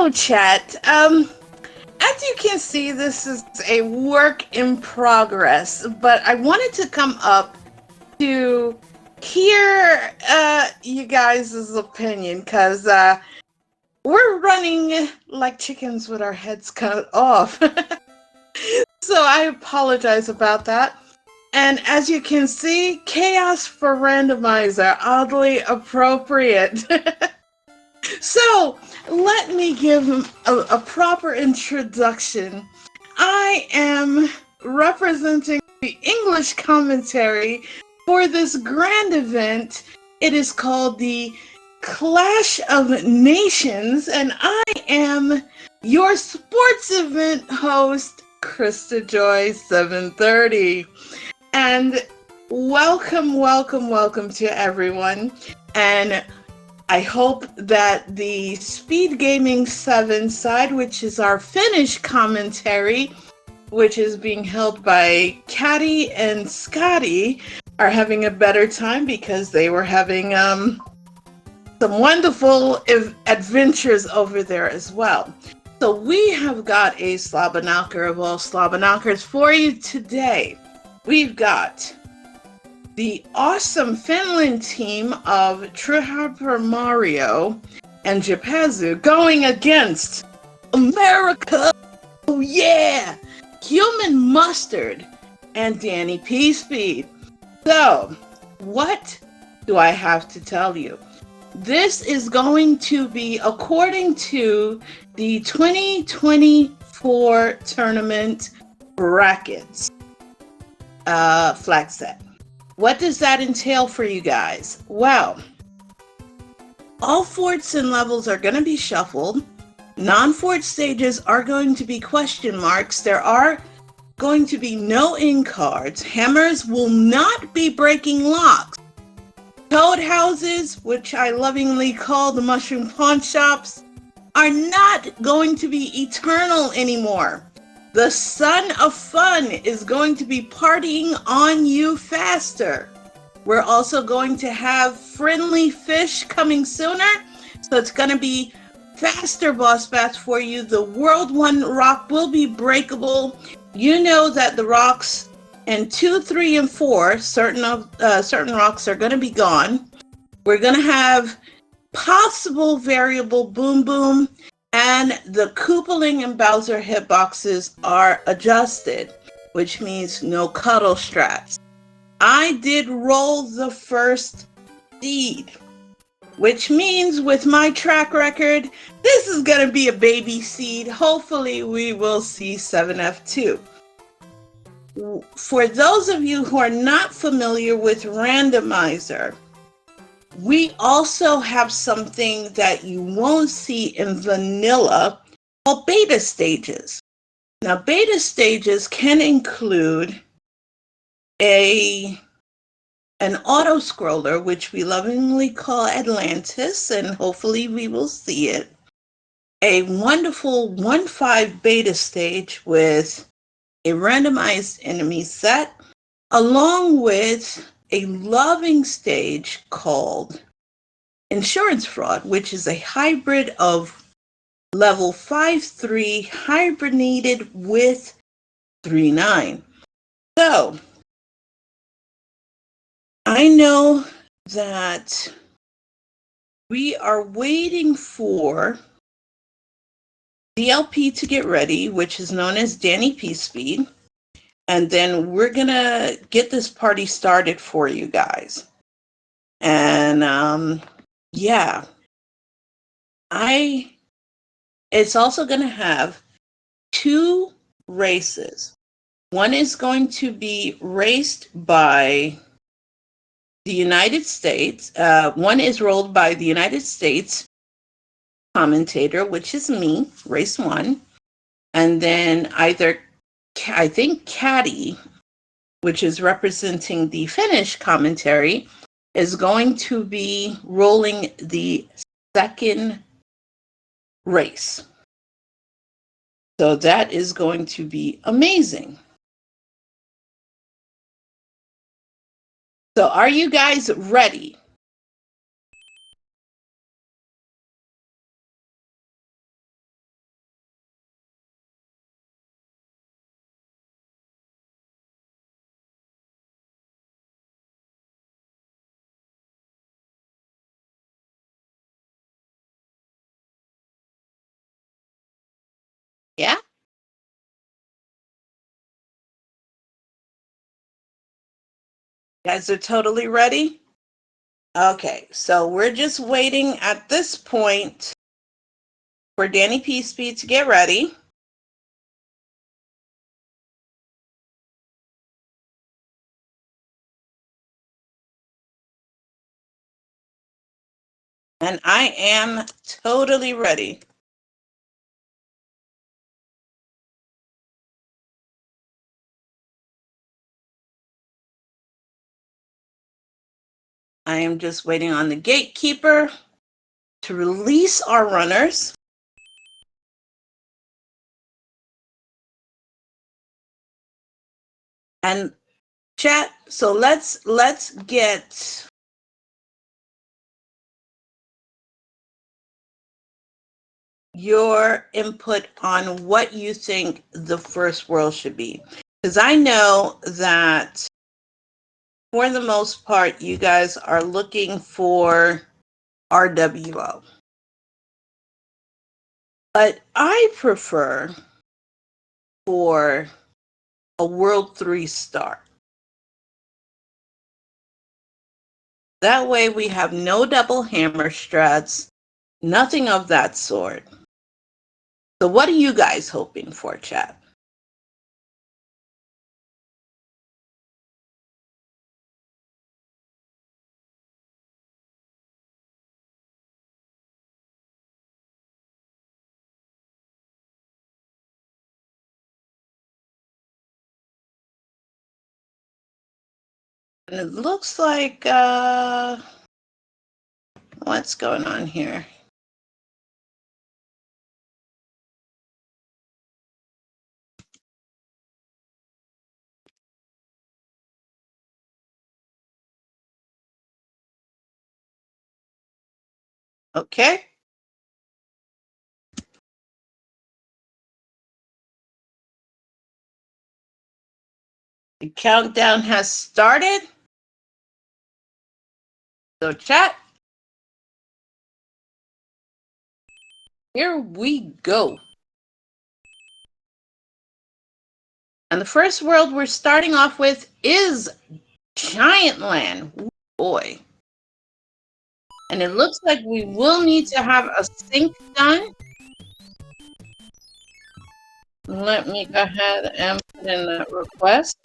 Hello, chat. As you can see, this is a work in progress, but I wanted to come up to hear you guys' opinion because we're running like chickens with our heads cut off. So I apologize about that. And as you can see, chaos for randomizer, oddly appropriate. So let me give him a proper introduction. I am representing the English commentary for this grand event. It is called the Clash of Nations, and I am your sports event host, Krista Joy 730. And welcome to everyone. And I hope that the SpeedGaming 7 side, which is our Finnish commentary, which is being held by Caddy and Scotty, are having a better time because they were having some wonderful adventures over there as well. So we have got a slobberknocker of all slobberknockers for you today. We've got the awesome Finland team of TrueHyperMario and Japezu going against America. Oh yeah! HUmanMustard and Dannypspeed. So, what do I have to tell you? This is going to be according to the 2024 tournament brackets flag set. What does that entail for you guys? Well, all forts and levels are going to be shuffled. Non-fort stages are going to be question marks. There are going to be no in cards. Hammers will not be breaking locks. Toad houses, which I lovingly call the mushroom pawn shops, are not going to be eternal anymore. The son of fun is going to be partying on you faster. We're also going to have friendly fish coming sooner, so it's going to be faster boss bats for you. The World 1 rock will be breakable. You know that the rocks in 2, 3, and 4, certain rocks are going to be gone. We're going to have possible variable boom boom. And the Koopaling and Bowser hitboxes are adjusted, which means no cuddle strats. I did roll the first seed, which means with my track record, this is going to be a baby seed. Hopefully we will see 7F2. For those of you who are not familiar with randomizer, we also have something that you won't see in vanilla called beta stages. Now, beta stages can include an auto scroller, which we lovingly call Atlantis, and hopefully we will see it. A wonderful 1-5 beta stage with a randomized enemy set, along with a loving stage called Insurance Fraud, which is a hybrid of level 5-3 hibernated with 3-9. So, I know that we are waiting for DLP to get ready, which is known as Dannypspeed. And then we're going to get this party started for you guys. And yeah, it's also going to have 2 races. One is going to be raced by the United States. One is rolled by the United States commentator, which is me, race 1. And then either I think Caddy, which is representing the Finnish commentary, is going to be rolling the second race. So that is going to be amazing. So are you guys ready? Guys are totally ready? Okay, so we're just waiting at this point for Dannypspeed to get ready. And I am totally ready. I am just waiting on the gatekeeper to release our runners. And chat, so let's get your input on what you think the first world should be. Because I know that for the most part, you guys are looking for RWO. But I prefer for a World 3 start. That way we have no double hammer strats, nothing of that sort. So what are you guys hoping for, chat? And it looks like, what's going on here? Okay. The countdown has started. So chat, here we go. And the first world we're starting off with is Giant Land. Ooh, boy. And it looks like we will need to have a sync done. Let me go ahead and put in that request.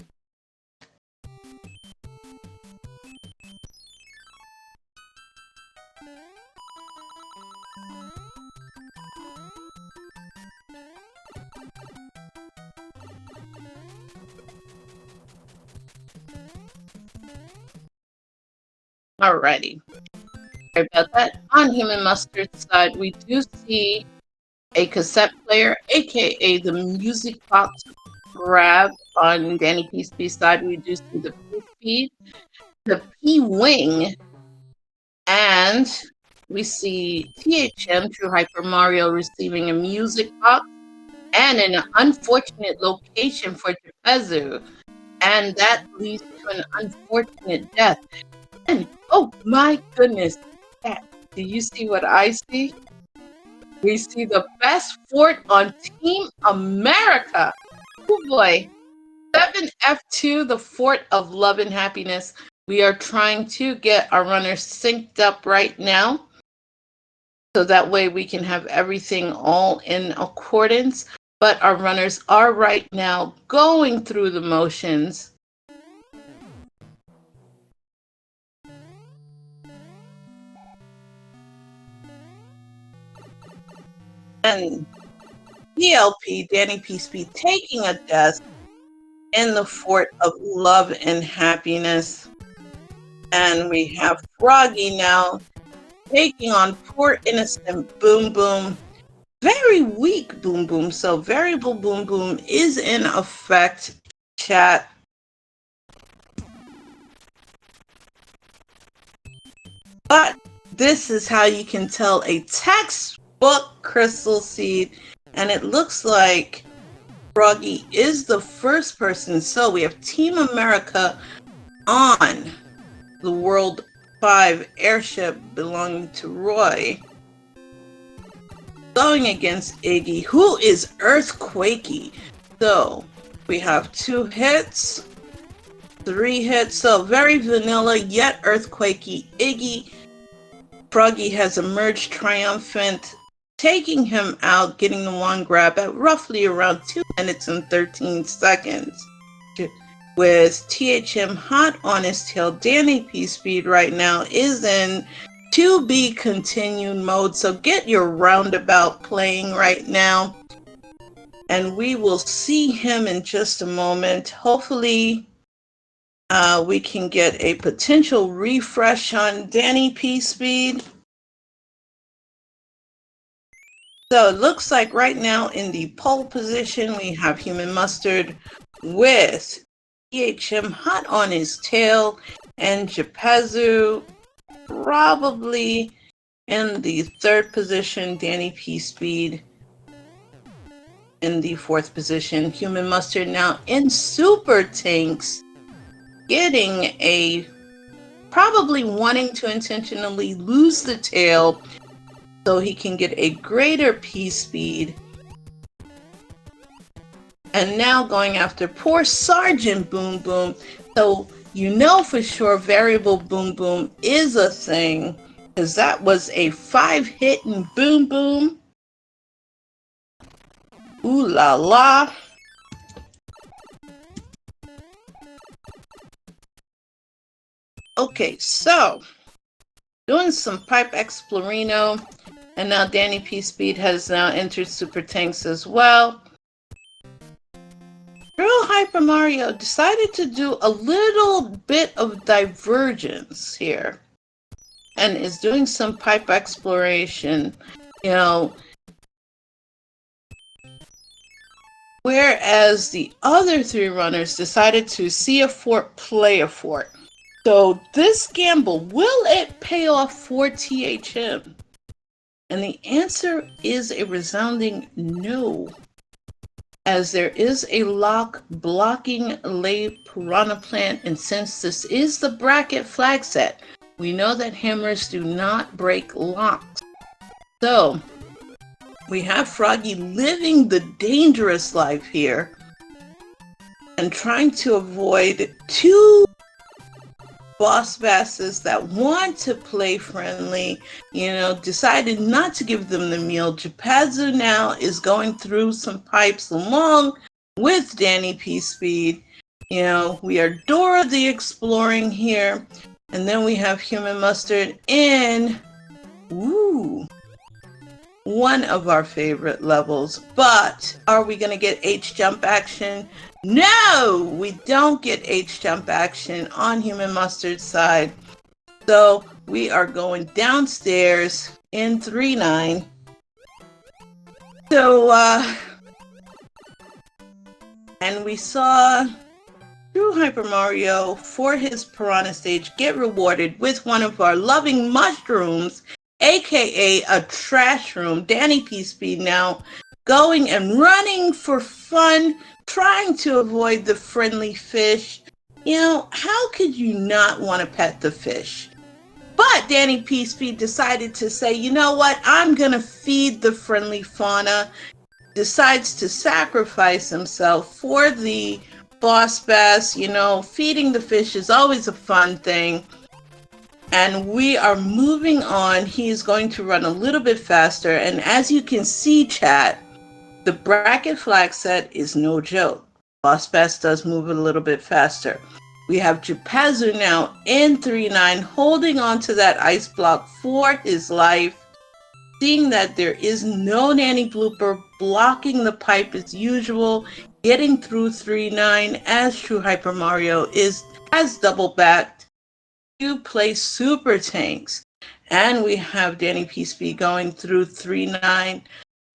Alrighty. Sorry about that. On HUmanMustard's side, we do see a cassette player, aka the music box grab. On Dannypspeed's side, we do see the P-Speed, the P-Wing, and we see THM, TrueHyperMario, receiving a music box and an unfortunate location for Japezu. And that leads to an unfortunate death. And oh my goodness, do you see what I see? We see the best fort on Team America. Oh boy. 7F2, the Fort of Love and Happiness. We are trying to get our runners synced up right now. So that way we can have everything all in accordance. But our runners are right now going through the motions. And DLP, Dannypspeed, taking a death in the Fort of Love and Happiness. And we have Froggy now taking on poor innocent Boom Boom. Very weak Boom Boom. So variable Boom Boom is in effect, chat. But this is how you can tell a textbook Crystal Seed. And it looks like Froggy is the first person. So we have Team America on the World 5 airship belonging to Roy, going against Iggy, who is earthquakey. So we have 2 hits. 3 hits, so very vanilla yet earthquakey. Iggy Froggy has emerged triumphant, taking him out, getting the one grab at roughly around 2 minutes and 13 seconds. With THM hot on his tail, Dannypspeed right now is in to be continued mode, so get your roundabout playing right now. And we will see him in just a moment. Hopefully, we can get a potential refresh on Dannypspeed. So it looks like right now in the pole position, we have HUmanMustard with THM hot on his tail and Japezu probably in the 3rd position, Dannypspeed in the 4th position. HUmanMustard now in super tanks, getting a probably wanting to intentionally lose the tail so he can get a greater P speed. And now going after poor Sergeant Boom Boom. So you know for sure variable Boom Boom is a thing, because that was a 5-hit and Boom Boom. Ooh la la. Okay, so doing some pipe explorino, and now Dannypspeed has now entered super tanks as well. TrueHyperMario decided to do a little bit of divergence here and is doing some pipe exploration, you know, whereas the other 3 runners decided to see a fort, play a fort. So this gamble, will it pay off for THM? And the answer is a resounding no, as there is a lock blocking Le Piranha Plant, and since this is the bracket flag set, we know that hammers do not break locks. So we have Froggy living the dangerous life here and trying to avoid 2 boss basses that want to play friendly, you know, decided not to give them the meal. Japezu now is going through some pipes along with Dannypspeed. You know, we are Dora the Exploring here. And then we have HUmanMustard in, one of our favorite levels. But are we going to get H-jump action? No, we don't get H-jump action on HUmanMustard's side. So we are going downstairs in 3-9. So, and we saw TrueHyperMario for his Piranha stage get rewarded with one of our loving mushrooms, aka a trash room. Dannypspeed now going and running for fun, trying to avoid the friendly fish. You know, how could you not want to pet the fish? But Dannypspeed decided to say, you know what, I'm going to feed the friendly fauna. Decides to sacrifice himself for the boss bass. You know, feeding the fish is always a fun thing. And we are moving on. He's going to run a little bit faster. And as you can see, chat, the bracket flag set is no joke. Boss bass does move a little bit faster. We have Japezu now in 3-9, holding on to that ice block for his life. Seeing that there is no nanny blooper, blocking the pipe as usual, getting through 3-9 as TrueHyperMario has double backed to play super tanks. And we have Dannypspeed going through 3-9,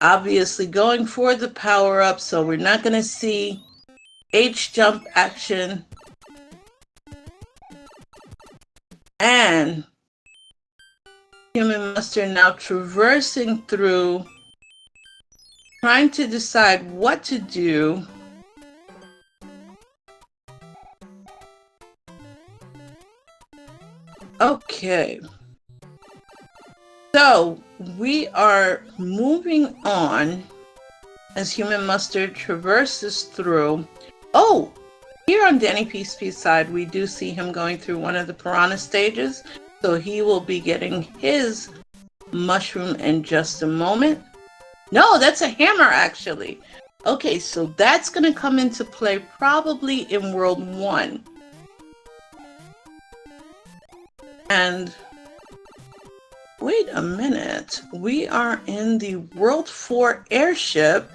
obviously going for the power up, so we're not going to see H-jump action. And HUmanMustard now traversing through, trying to decide what to do. Okay. So we are moving on as HUmanMustard traverses through. Oh, Here on Dannypspeed's side, we do see him going through one of the piranha stages. So he will be getting his mushroom in just a moment. No, that's a hammer actually. Okay, so that's going to come into play probably in World 1. And wait a minute, we are in the World 4 airship.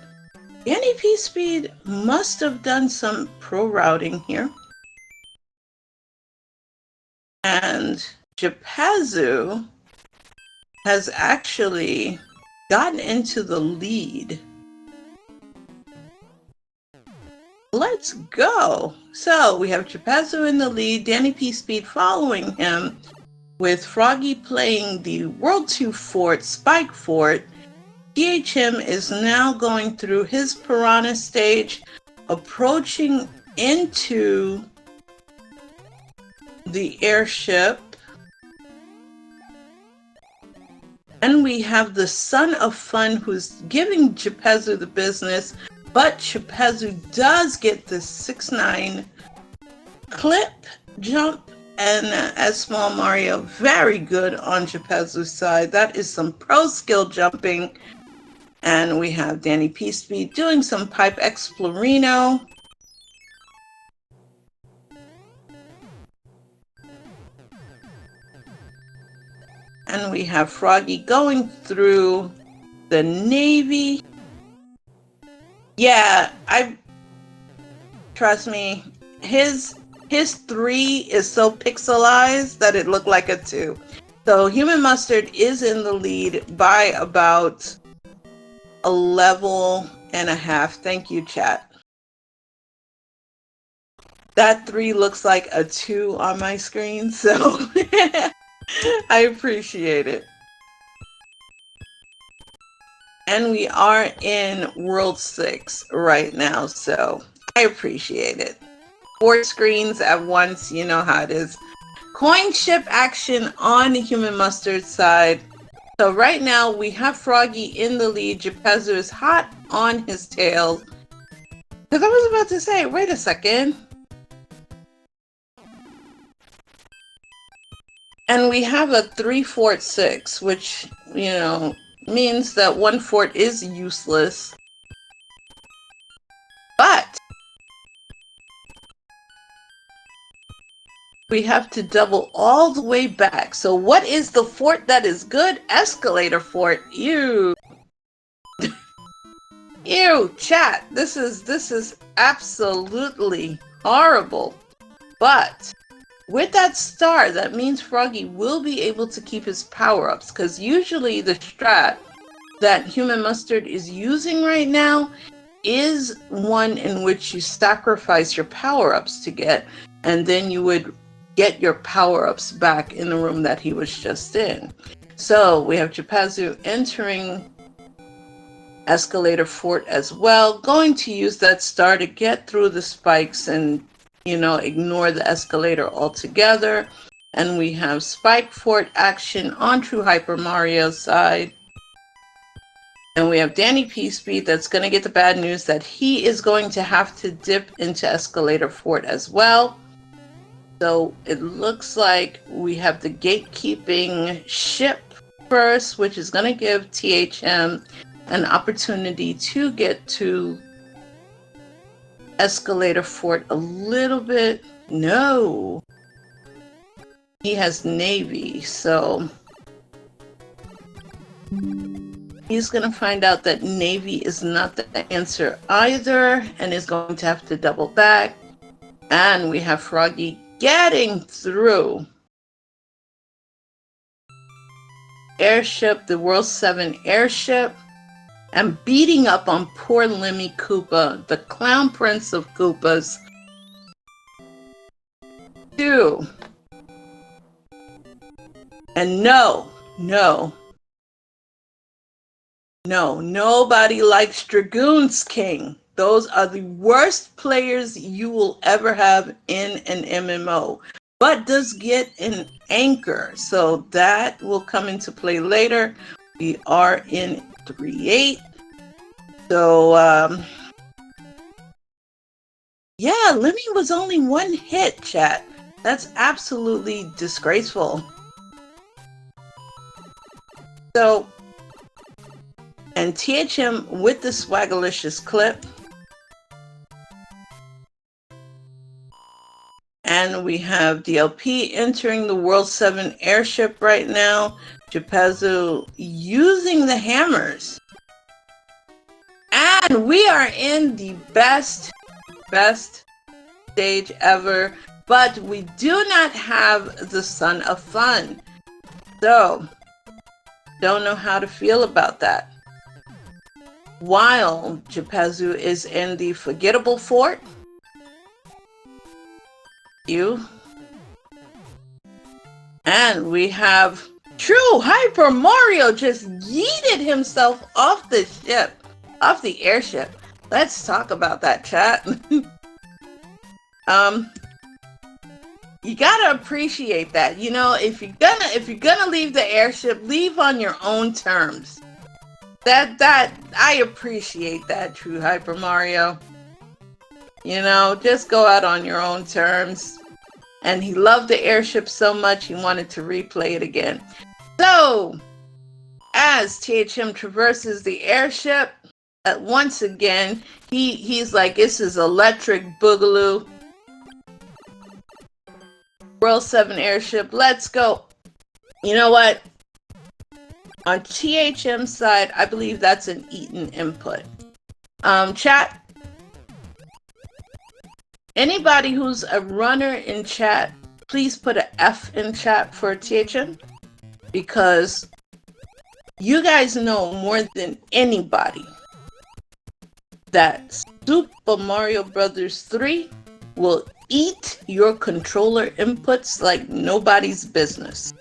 Dannypspeed must have done some pro routing here. And Japezu has actually gotten into the lead. Let's go. So we have Japezu in the lead, Dannypspeed following him, with Froggy playing the World 2 fort, Spike Fort. THM is now going through his piranha stage, approaching into the airship. And we have the Son of Fun who's giving Japezu the business, but Japezu does get the 6-9 clip, jump, and as Small Mario, very good on Japezu's side. That is some pro skill jumping. And we have Dannypspeed doing some pipe explorino. And we have Froggy going through the Navy. Yeah, trust me, his 3 is so pixelized that it looked like a 2. So HUmanMustard is in the lead by about a level and a half. Thank you, chat. That 3 looks like a 2 on my screen, so I appreciate it. And we are in World 6 right now, so I appreciate it. 4 screens at once, you know how it is. Coin ship action on the HUmanMustard side. So right now we have Froggy in the lead. Japezu is hot on his tail. Because I was about to say, wait a second. And we have a 3 fort 6, which, you know, means that 1 fort is useless. But we have to double all the way back. So what is the fort that is good? Escalator fort. Ew. Ew, chat. This is absolutely horrible. But with that star, that means Froggy will be able to keep his power-ups, because usually the strat that HUmanMustard is using right now is one in which you sacrifice your power-ups to get, and then you would get your power-ups back in the room that he was just in. So we have Japezu entering Escalator Fort as well, going to use that star to get through the spikes and, you know, ignore the escalator altogether. And we have Spike Fort action on TrueHyperMario's side. And we have Dannypspeed that's going to get the bad news that he is going to have to dip into Escalator Fort as well. So it looks like we have the gatekeeping ship first, which is going to give THM an opportunity to get to Escalator Fort a little bit. No. He has Navy, so he's going to find out that Navy is not the answer either, and is going to have to double back. And we have Froggy getting through airship, the World 7 airship, and beating up on poor Lemmy Koopa, the clown prince of Koopas. 2. And no, nobody likes Dragoons King. Those are the worst players you will ever have in an MMO. But does get an anchor, so that will come into play later. We are in 3-8. So Yeah, Lemmy was only one hit, chat. That's absolutely disgraceful. So, and THM with the Swagalicious clip. And we have DLP entering the World 7 airship right now. Japezu using the hammers. And we are in the best stage ever. But we do not have the Son of Fun. So, don't know how to feel about that. While Japezu is in the Forgettable Fort. And we have TrueHyperMario just yeeted himself off the ship, off the airship. Let's talk about that, chat. You gotta appreciate that. You know, if you're gonna leave the airship, leave on your own terms. That I appreciate that, TrueHyperMario. You know, just go out on your own terms. And he loved the airship so much he wanted to replay it again. So, as THM traverses the airship, once again, he's like, this is electric boogaloo. World 7 airship, let's go. You know what? On THM's side, I believe that's an Eaton input. Chat. Anybody who's a runner in chat, please put an F in chat for THM, because you guys know more than anybody that Super Mario Bros. 3 will eat your controller inputs like nobody's business.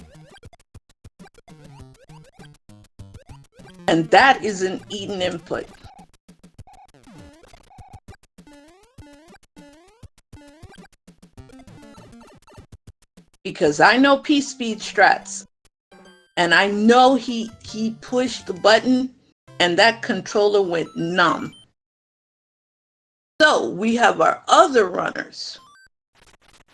And that is an Eaton input. Because I know P-Speed strats, and I know he pushed the button and that controller went numb. So we have our other runners.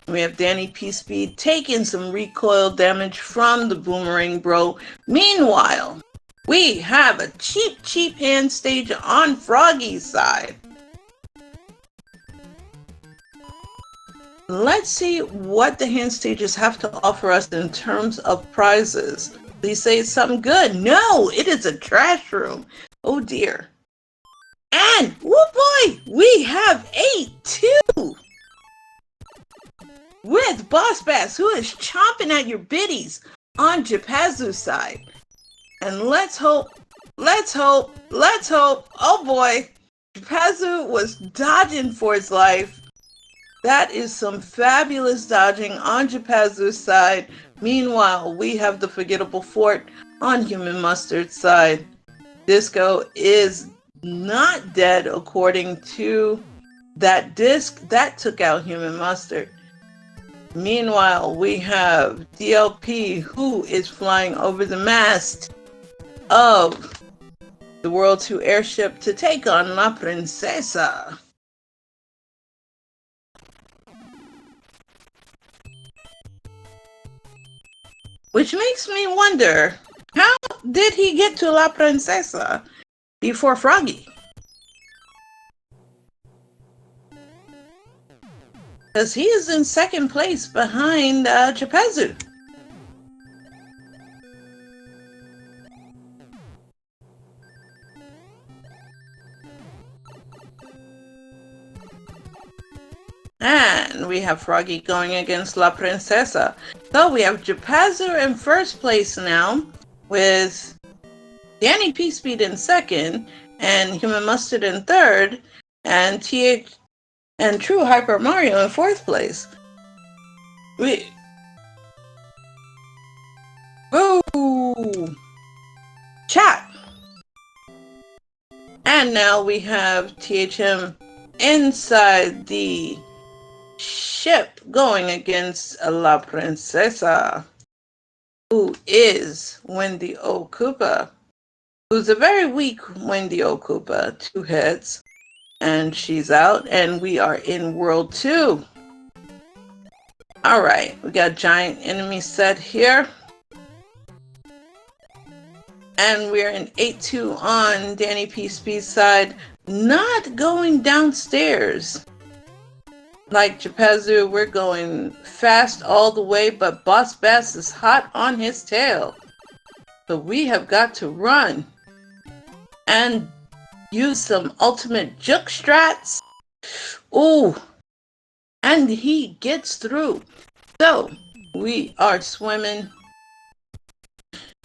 We have Dannypspeed taking some recoil damage from the Boomerang Bro. Meanwhile, we have a cheap hand stage on Froggy's side. Let's see what the hand stages have to offer us in terms of prizes. Please say it's something good. No, it is a trash room. Oh dear. And, oh boy, we have 8-2 with Boss Bass, who is chomping at your biddies on Japezu's side. And let's hope. Oh boy, Japezu was dodging for his life. That is some fabulous dodging on Japezu's side. Meanwhile, we have the Forgettable Fort on HUmanMustard's side. Disco is not dead according to that disc that took out HUmanMustard. Meanwhile, we have DLP, who is flying over the mast of the World 2 airship to take on La Princesa. Which makes me wonder, how did he get to La Princesa before Froggy? Because he is in second place behind Japezu. And we have Froggy going against La Princesa. So we have Japezu in first place now, with Dannypspeed in second, and HUmanMustard in third, and TrueHyperMario in fourth place. Boo! Chat! And now we have THM inside the ship going against La Princesa, who is Wendy O. Koopa, who's a very weak Wendy O. Koopa, 2 heads. And she's out, and we are in World 2. Alright, we got a giant enemy set here. And we're in 8-2 on Dannypspeed's side, not going downstairs. Like Japezu, we're going fast all the way, but Boss Bass is hot on his tail. So we have got to run and use some ultimate juke strats. Ooh, and he gets through. So we are swimming,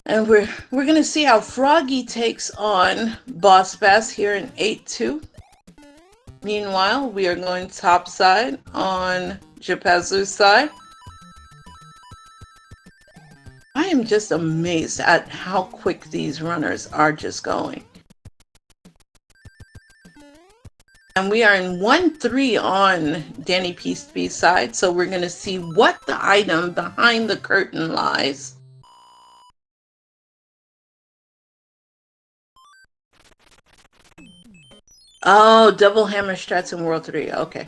and we're gonna see how Froggy takes on Boss Bass here in 8-2. Meanwhile, we are going topside on Japezu's side. I am just amazed at how quick these runners are just going. And we are in 1-3 on Dannypspeed's side, so we're going to see what the item behind the curtain lies. Oh, double hammer strats in World 3. Okay.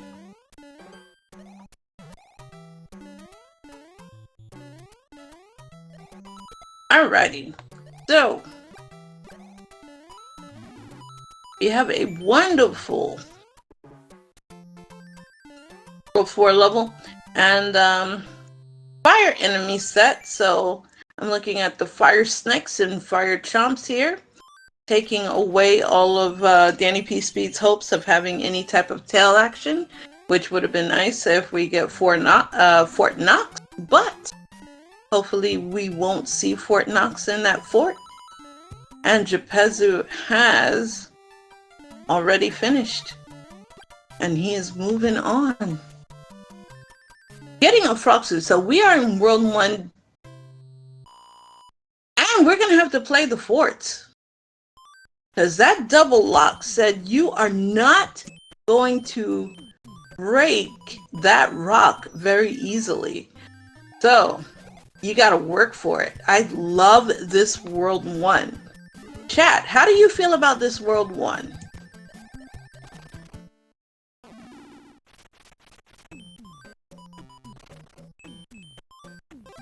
Alrighty. So, we have a wonderful World 4 level and fire enemy set. So, I'm looking at the fire snakes and fire chomps here, taking away all of Dannypspeed's hopes of having any type of tail action, which would have been nice if we get Fort Knox, but hopefully we won't see Fort Knox in that fort. And Japezu has already finished, and he is moving on. Getting a frog suit, so we are in World 1, and we're going to have to play the forts. Because that double lock said you are not going to break that rock very easily. So, you gotta work for it. I love this World 1. Chat, how do you feel about this World 1?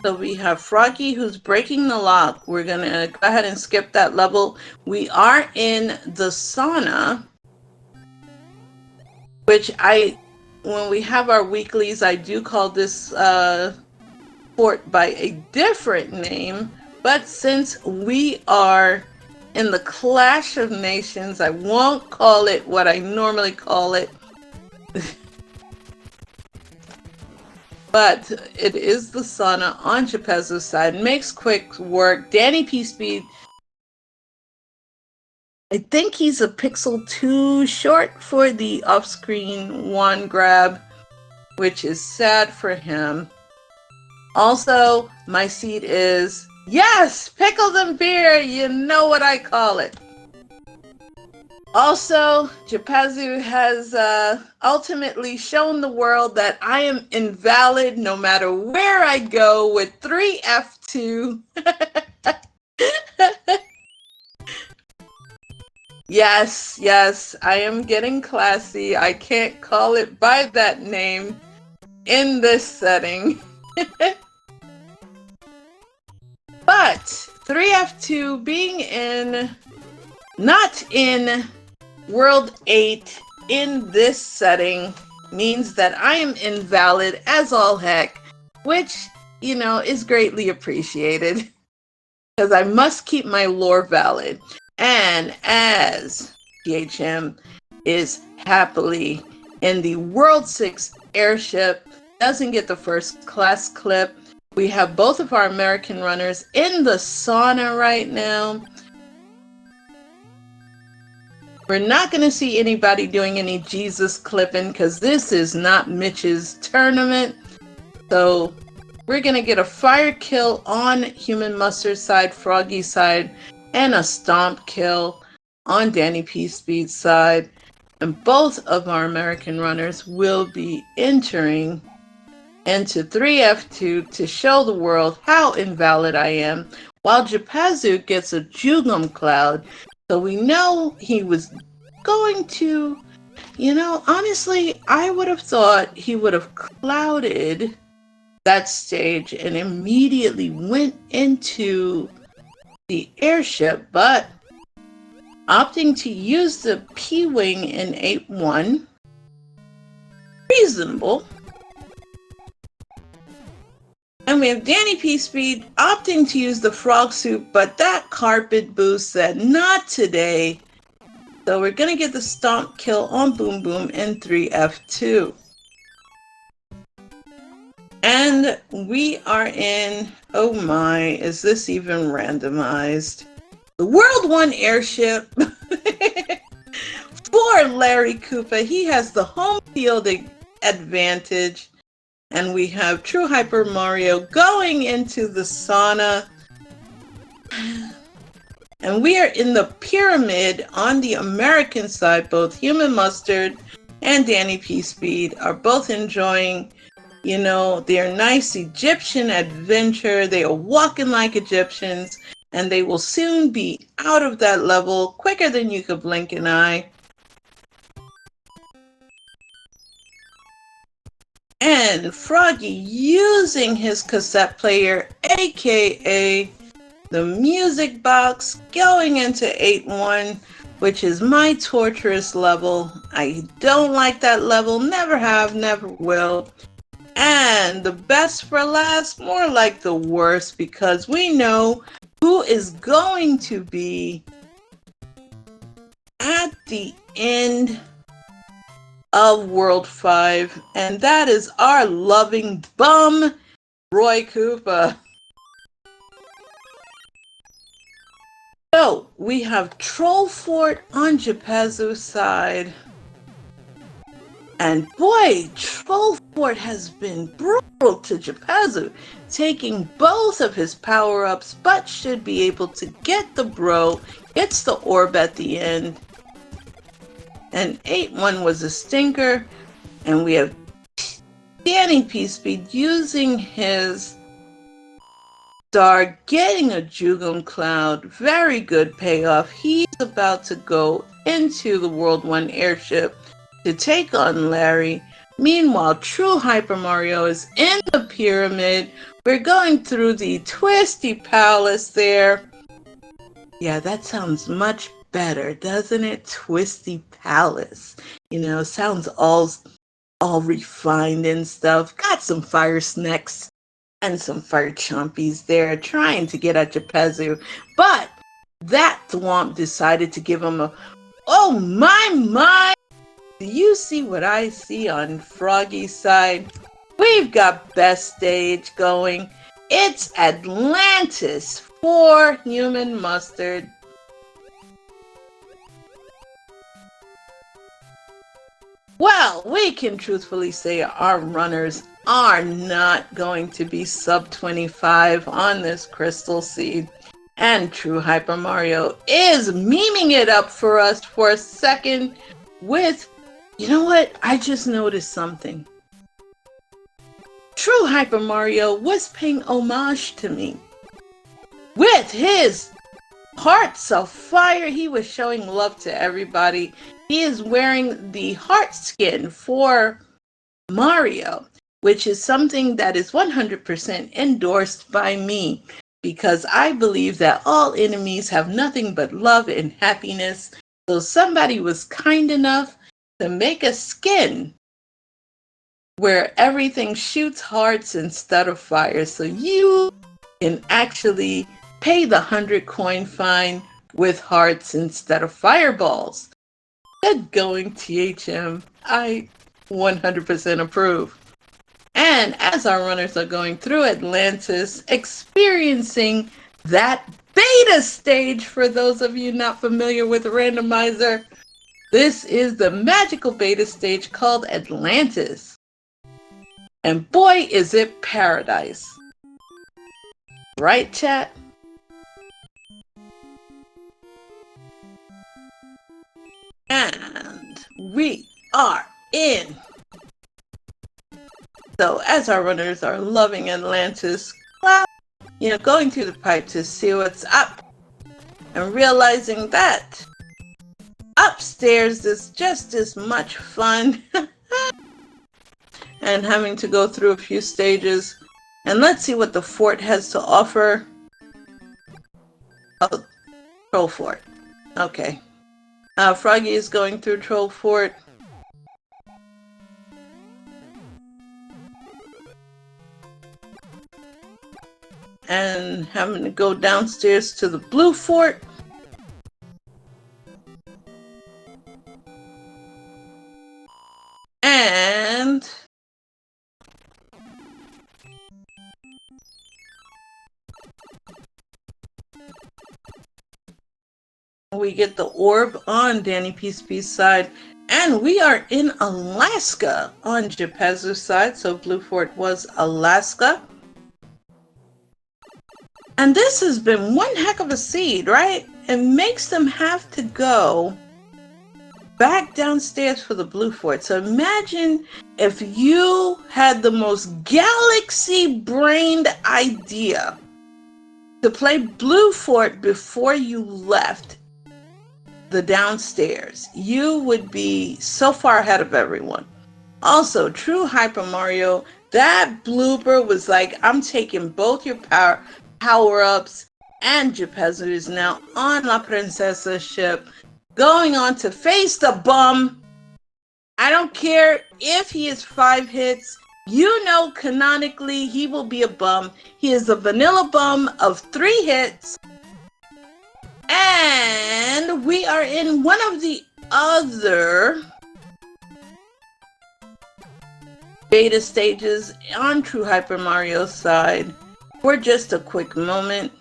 So we have Froggy who's breaking the lock. We're gonna go ahead and skip that level. We are in the sauna, which when we have our weeklies, I do call this fort by a different name. But since we are in the Clash of Nations, I won't call it what I normally call it. But it is the sauna on Japezu's side. Makes quick work. Dannypspeed, I think he's a pixel too short for the off-screen wand grab, which is sad for him. Also, my seed is, yes, pickles and beer, you know what I call it. Also, Japezu has ultimately shown the world that I am invalid no matter where I go with 3F2. Yes, I am getting classy. I can't call it by that name in this setting. But 3F2 being not in World 8 in this setting means that I am invalid as all heck, which, you know, is greatly appreciated because I must keep my lore valid. And as PHM is happily in the World 6 airship, doesn't get the first class clip, we have both of our American runners in the sauna right now. We're not going to see anybody doing any Jesus clipping because this is not Mitch's tournament. So we're going to get a fire kill on HUmanMustard's side, Froggy's side, and a stomp kill on Dannypspeed's side. And both of our American runners will be entering into 3F2 to show the world how invalid I am, while Japezu gets a Jugum Cloud. So we know he was going to You know, honestly, I would have thought he would have clouded that stage and immediately went into the airship, but opting to use the P-Wing in 8-1, reasonable. And we have Dannypspeed opting to use the frog suit, but that carpet boost said, not today. So we're going to get the stomp kill on Boom Boom in 3F2. And we are in, oh my, is this even randomized? The World 1 airship for Larry Koopa. He has the home field advantage. And we have TrueHyperMario going into the sauna. And we are in the pyramid on the American side. Both HUmanMustard and Dannypspeed are both enjoying, you know, their nice Egyptian adventure. They are walking like Egyptians, and they will soon be out of that level quicker than you could blink an eye. And Froggy using his cassette player, aka the music box, going into 8-1, which is my torturous level. I don't like that level, never have, never will. And the best for last, more like the worst, because we know who is going to be at the end of World 5, and that is our loving bum, Roy Koopa. So, we have Troll Fort on Japezu's side. And boy, Troll Fort has been brutal to Japezu, taking both of his power-ups, but should be able to get the bro, gets the orb at the end. And 8-1 was a stinker. And we have Dannypspeed using his star, getting a Jugum Cloud. Very good payoff. He's about to go into the World 1 airship to take on Larry. Meanwhile, TrueHyperMario is in the pyramid. We're going through the Twisty Palace there. Yeah, that sounds much better, doesn't it? Twisty Palace. You know, sounds all refined and stuff. Got some fire snacks and some fire chompies there trying to get at Japezu. But that thwomp decided to give him a, oh my. Do you see what I see on Froggy's side? We've got best stage going. It's Atlantis for HUmanMustard. Well, we can truthfully say our runners are not going to be sub 25 on this Crystal Seed. And TrueHyperMario is memeing it up for us for a second with, you know what? I just noticed something. TrueHyperMario was paying homage to me. With his Hearts of Fire, he was showing love to everybody. He is wearing the heart skin for Mario, which is something that is 100% endorsed by me, because I believe that all enemies have nothing but love and happiness. So somebody was kind enough to make a skin where everything shoots hearts instead of fire, so you can actually pay the 100 coin fine with hearts instead of fireballs. Good going, THM. I 100% approve. And as our runners are going through Atlantis, experiencing that beta stage, for those of you not familiar with Randomizer, this is the magical beta stage called Atlantis. And boy, is it paradise. Right, chat? And we are in. So as our runners are loving Atlantis, going through the pipe to see what's up, and realizing that upstairs is just as much fun. And having to go through a few stages. And let's see what the fort has to offer. Oh, Troll Fort. Okay. Froggy is going through Troll Fort. And having to go downstairs to the Blue Fort. And we get the orb on Dannypspeed's side. And we are in Alaska on Japezu's side. So Blue Fort was Alaska. And this has been one heck of a seed, right? It makes them have to go back downstairs for the Blue Fort. So imagine if you had the most galaxy-brained idea to play Blue Fort before you left the downstairs. You would be so far ahead of everyone. Also, TrueHyperMario, that blooper was like, I'm taking both your power-ups, and Japezu is now on La Princesa ship, going on to face the bum. I don't care if he is 5 hits. You know, canonically, he will be a bum. He is a vanilla bum of 3 hits. And we are in one of the other beta stages on TrueHyperMario's side for just a quick moment.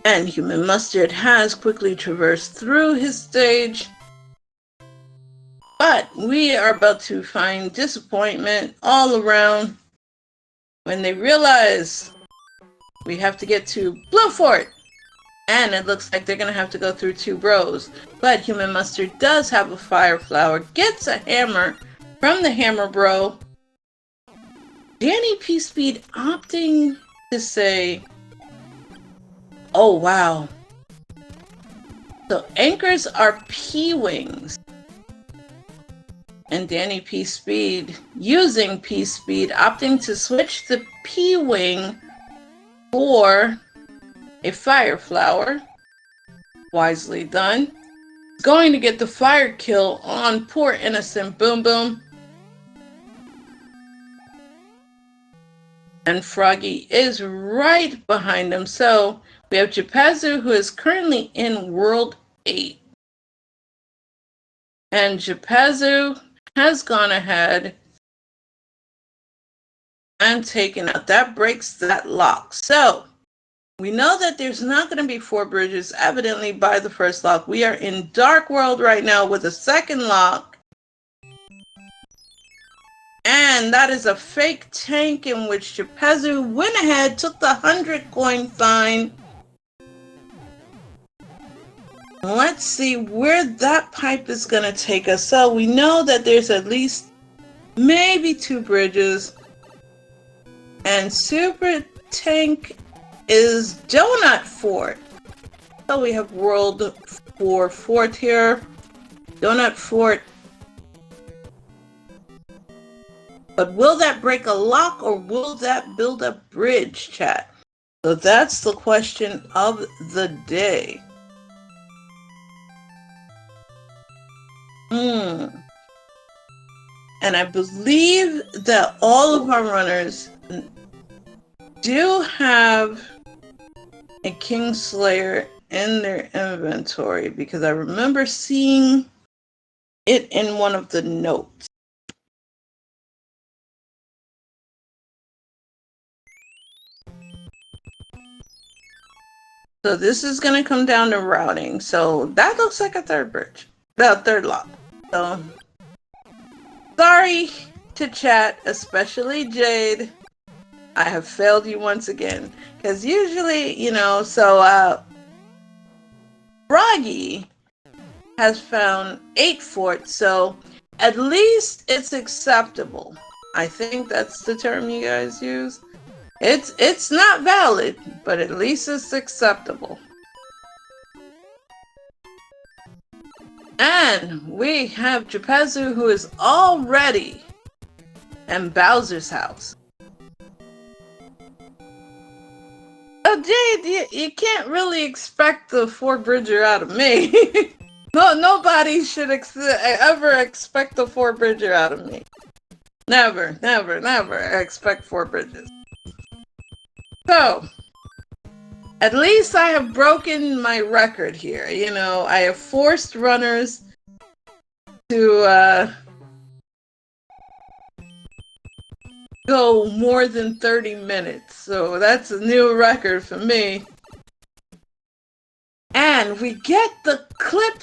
And HUmanMustard has quickly traversed through his stage. But we are about to find disappointment all around when they realize we have to get to Blue Fort. And it looks like they're going to have to go through 2 bros. But HUmanMustard does have a fire flower, gets a hammer from the hammer bro. Dannypspeed opting to say, oh wow. So anchors are P-Wings. And Dannypspeed, using P-Speed, opting to switch the P-Wing for a fire flower. Wisely done. Going to get the fire kill on poor innocent Boom Boom. And Froggy is right behind him. So we have Japezu, who is currently in World 8. And Japezu has gone ahead and taken out. That breaks that lock. So we know that there's not going to be 4 bridges, evidently by the first lock. We are in Dark World right now with a second lock. And that is a fake tank in which Japezu went ahead, took the 100 coin fine. Let's see where that pipe is going to take us. So we know that there's at least maybe 2 bridges. And Super Tank is Donut Fort. So we have World 4 Fort here. Donut Fort. But will that break a lock or will that build a bridge, chat? So that's the question of the day. And I believe that all of our runners do have a Kingslayer in their inventory because I remember seeing it in one of the notes. So this is going to come down to routing. So that looks like a 3rd bridge. The 3rd lock. So sorry to chat, especially Jade. I have failed you once again. Because usually, you know, so Froggy has found 8 forts. So at least it's acceptable. I think that's the term you guys use. It's not valid, but at least it's acceptable. And we have Japezu, who is already in Bowser's house. Oh, Jade, you can't really expect the four-bridger out of me. No, nobody should ever expect the four-bridger out of me. Never, never, never expect four bridges. So, at least I have broken my record here. You know, I have forced runners to go more than 30 minutes. So that's a new record for me. And we get the clip,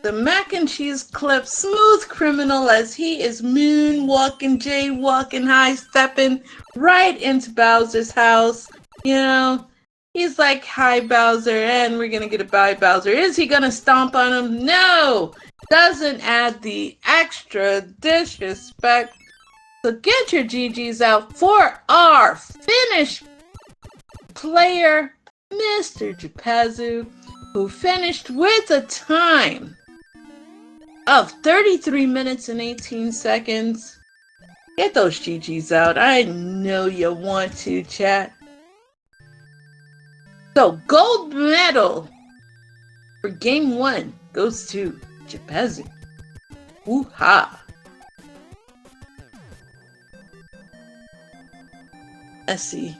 the mac and cheese clip, Smooth Criminal, as he is moonwalking, jaywalking, high-stepping right into Bowser's house. You know, he's like, hi, Bowser, and we're gonna get a bye, Bowser. Is he gonna stomp on him? No! Doesn't add the extra disrespect. So get your GGs out for our finished player, Mr. Japezu, who finished with a time of 33 minutes and 18 seconds. Get those GGs out. I know you want to, chat. So, gold medal for game 1 goes to Japezu. Woo-ha. Let's see.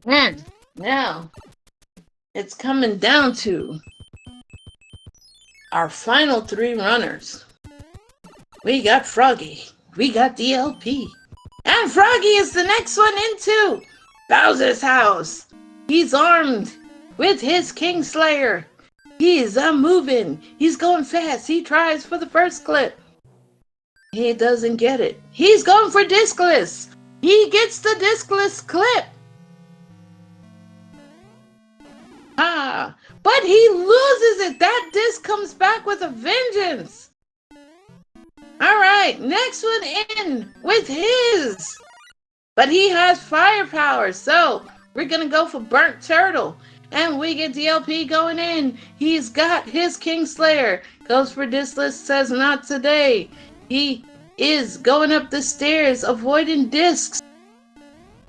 And now it's coming down to our final 3 runners. We got Froggy, we got DLP, and Froggy is the next one into Bowser's house. He's armed with his Kingslayer. He's moving. He's going fast. He tries for the first clip. He doesn't get it. He's going for discless. He gets the discless clip. But he loses it. That disc comes back with a vengeance. All right, next one in with his. But he has firepower, so we're going to go for Burnt Turtle. And we get DLP going in. He's got his Kingslayer. Goes for discless, says not today. He is going up the stairs, avoiding discs.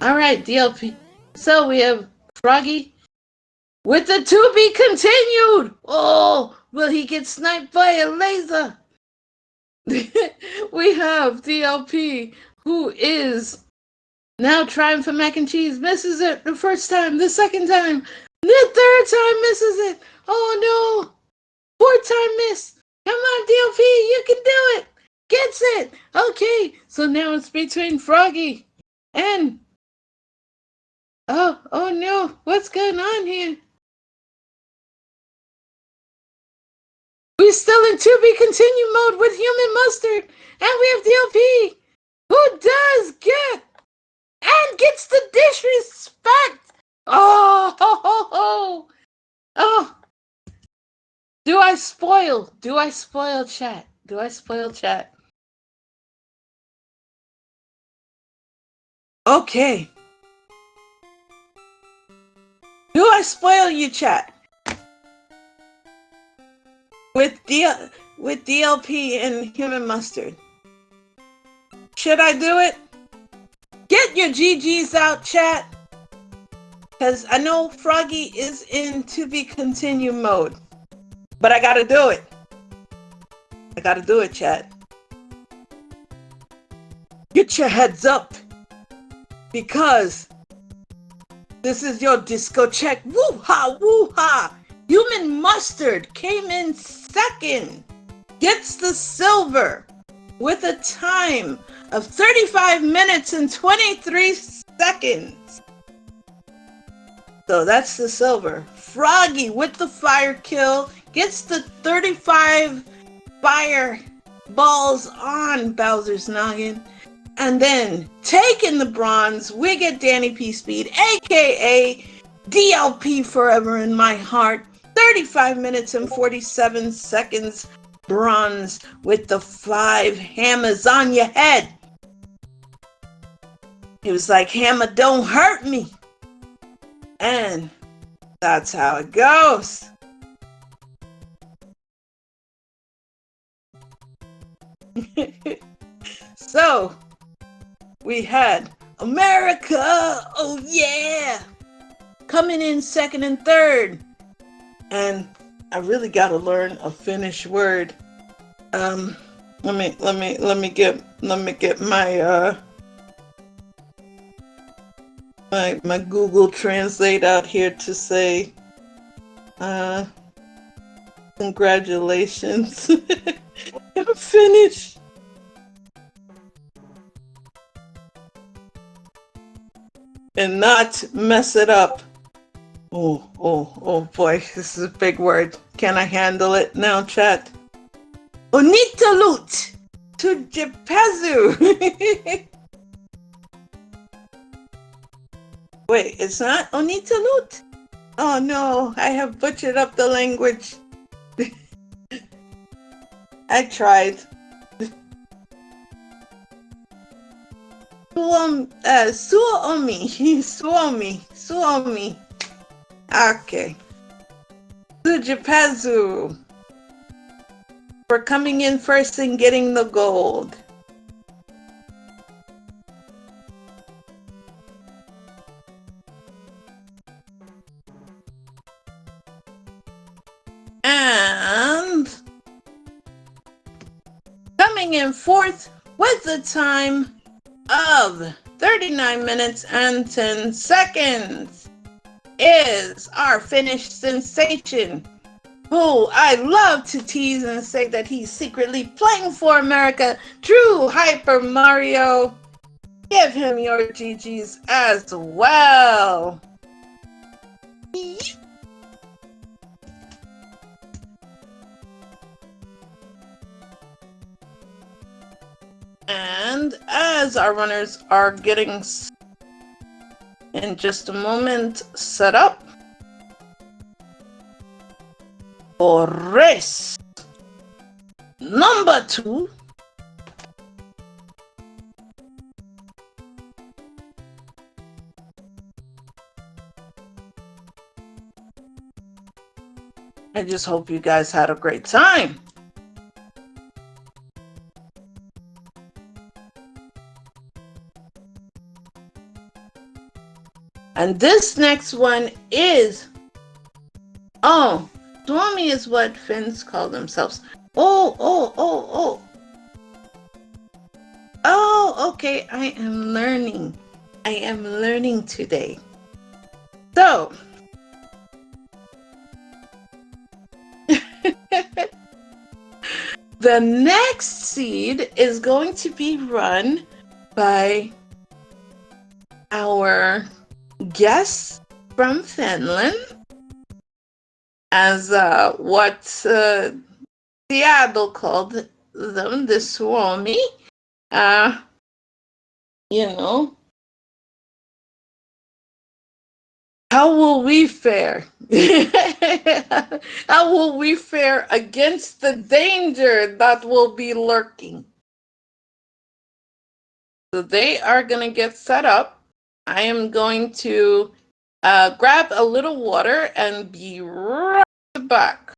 All right, DLP. So we have Froggy with the to be continued. Oh, will he get sniped by a laser? We have DLP, who is now trying for mac and cheese. Misses it the first time, the second time. The third time misses it. Oh no. Fourth time miss. Come on, DLP, you can do it. Gets it. Okay, so now it's between Froggy and... Oh no. What's going on here? We're still in to be continued mode with HUmanMustard. And we have DLP, who does get and gets the disrespect. Oh. Do I spoil chat? Do I spoil chat? Okay. Do I spoil you, chat? With DLP and HUmanMustard. Should I do it? Get your GGs out, chat. Because I know Froggy is in to be continued mode. But I gotta do it. I gotta do it, chat. Get your heads up. Because this is your disco check. Woo-ha, woo-ha. HUmanMustard came in second. Gets the silver with a time of 35 minutes and 23 seconds. So that's the silver. Froggy with the fire kill gets the 35 fire balls on Bowser's noggin. And then taking the bronze, we get Dannypspeed, aka DLP forever in my heart. 35 minutes and 47 seconds bronze with the 5 hammers on your head. He was like, hammer, don't hurt me. And that's how it goes. So, we had America, oh yeah, coming in second and third. And I really got to learn a Finnish word. Let me get my Google Translate out here to say congratulations. I'm finished. And not mess it up. Oh boy, this is a big word. Can I handle it now, chat? Onitalut to Japezu. Wait, it's not Onitalut? Oh no, I have butchered up the language. I tried. Suomi. Okay. Japezu for coming in first and getting the gold. And coming in fourth with the time of 39 minutes and 10 seconds is our Finnish sensation, who I love to tease and say that he's secretly playing for America, TrueHyperMario. Give him your GGs as well. And as our runners are getting in just a moment set up for race number 2, I just hope you guys had a great time. And this next one is, Suomi is what Finns call themselves. Oh, okay, I am learning. I am learning today. So, the next seed is going to be run by our guest from Finland, as what Seattle called them, the Suomi. How will we fare? How will we fare against the danger that will be lurking? So they are going to get set up. I am going to grab a little water and be right back.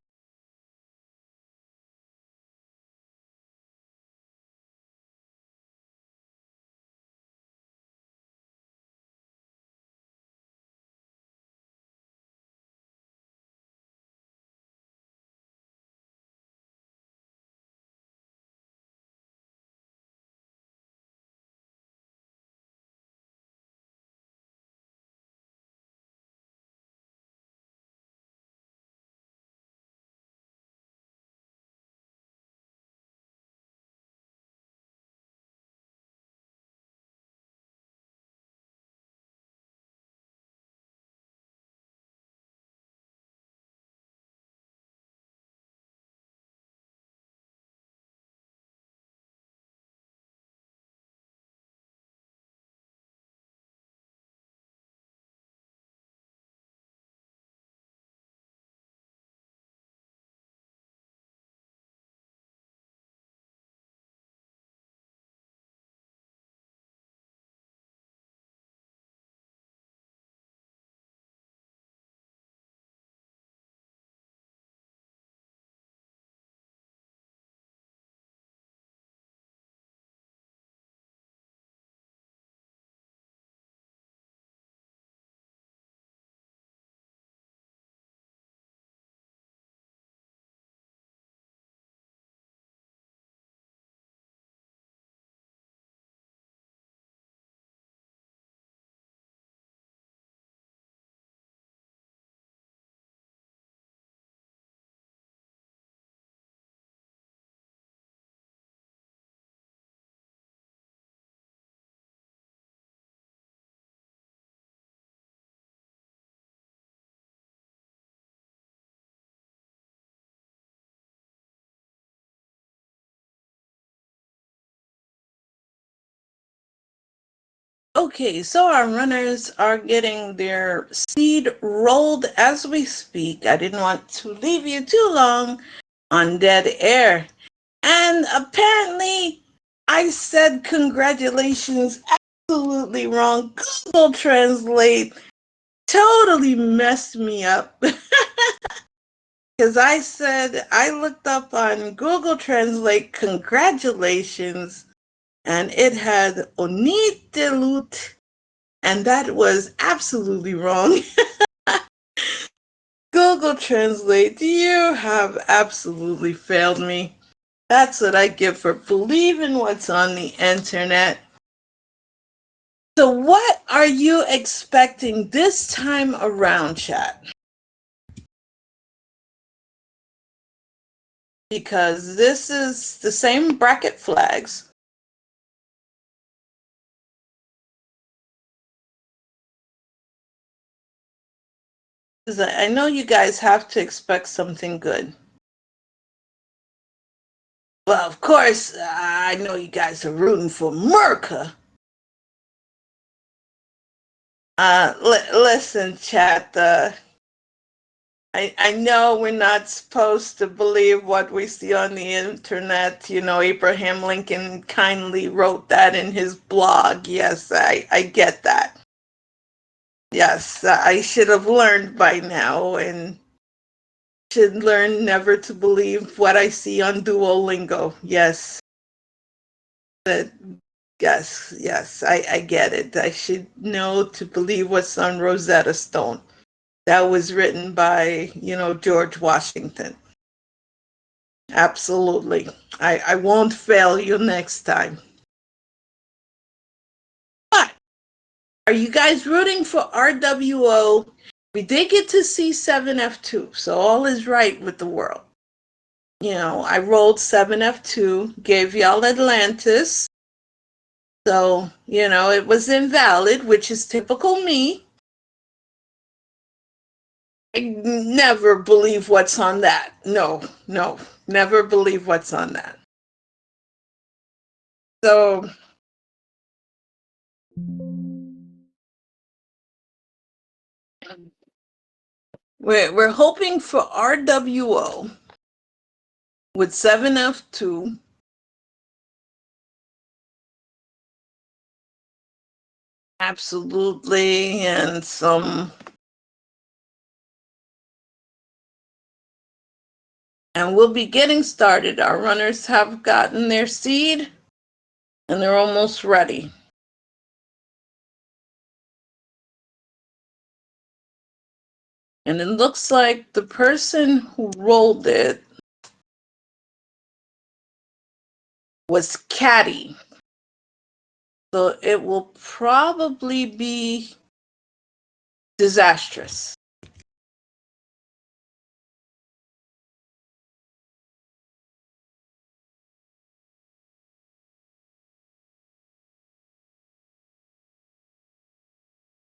Okay, so our runners are getting their seed rolled as we speak. I didn't want to leave you too long on dead air. And apparently, I said congratulations absolutely wrong. Google Translate totally messed me up. Because I looked up on Google Translate congratulations, and it had Onitelut, and that was absolutely wrong. Google Translate, you have absolutely failed me. That's what I get for believing what's on the internet. So what are you expecting this time around, chat? Because this is the same bracket flags. Because I know you guys have to expect something good. Well, of course, I know you guys are rooting for Merca. Listen, chat, I know we're not supposed to believe what we see on the internet. You know, Abraham Lincoln kindly wrote that in his blog. Yes, I get that. Yes, I should have learned by now and should learn never to believe what I see on Duolingo. Yes. That, yes, I get it. I should know to believe what's on Rosetta Stone. That was written by, George Washington. Absolutely. I won't fail you next time. But are you guys rooting for RWO? We did get to see 7F2, so all is right with the world. I rolled 7F2, gave y'all Atlantis. So, it was invalid, which is typical me. I never believe what's on that. No, never believe what's on that. So, we're hoping for RWO with 7F2. Absolutely, and we'll be getting started. Our runners have gotten their seed and they're almost ready. And it looks like the person who rolled it was Caddy. So it will probably be disastrous.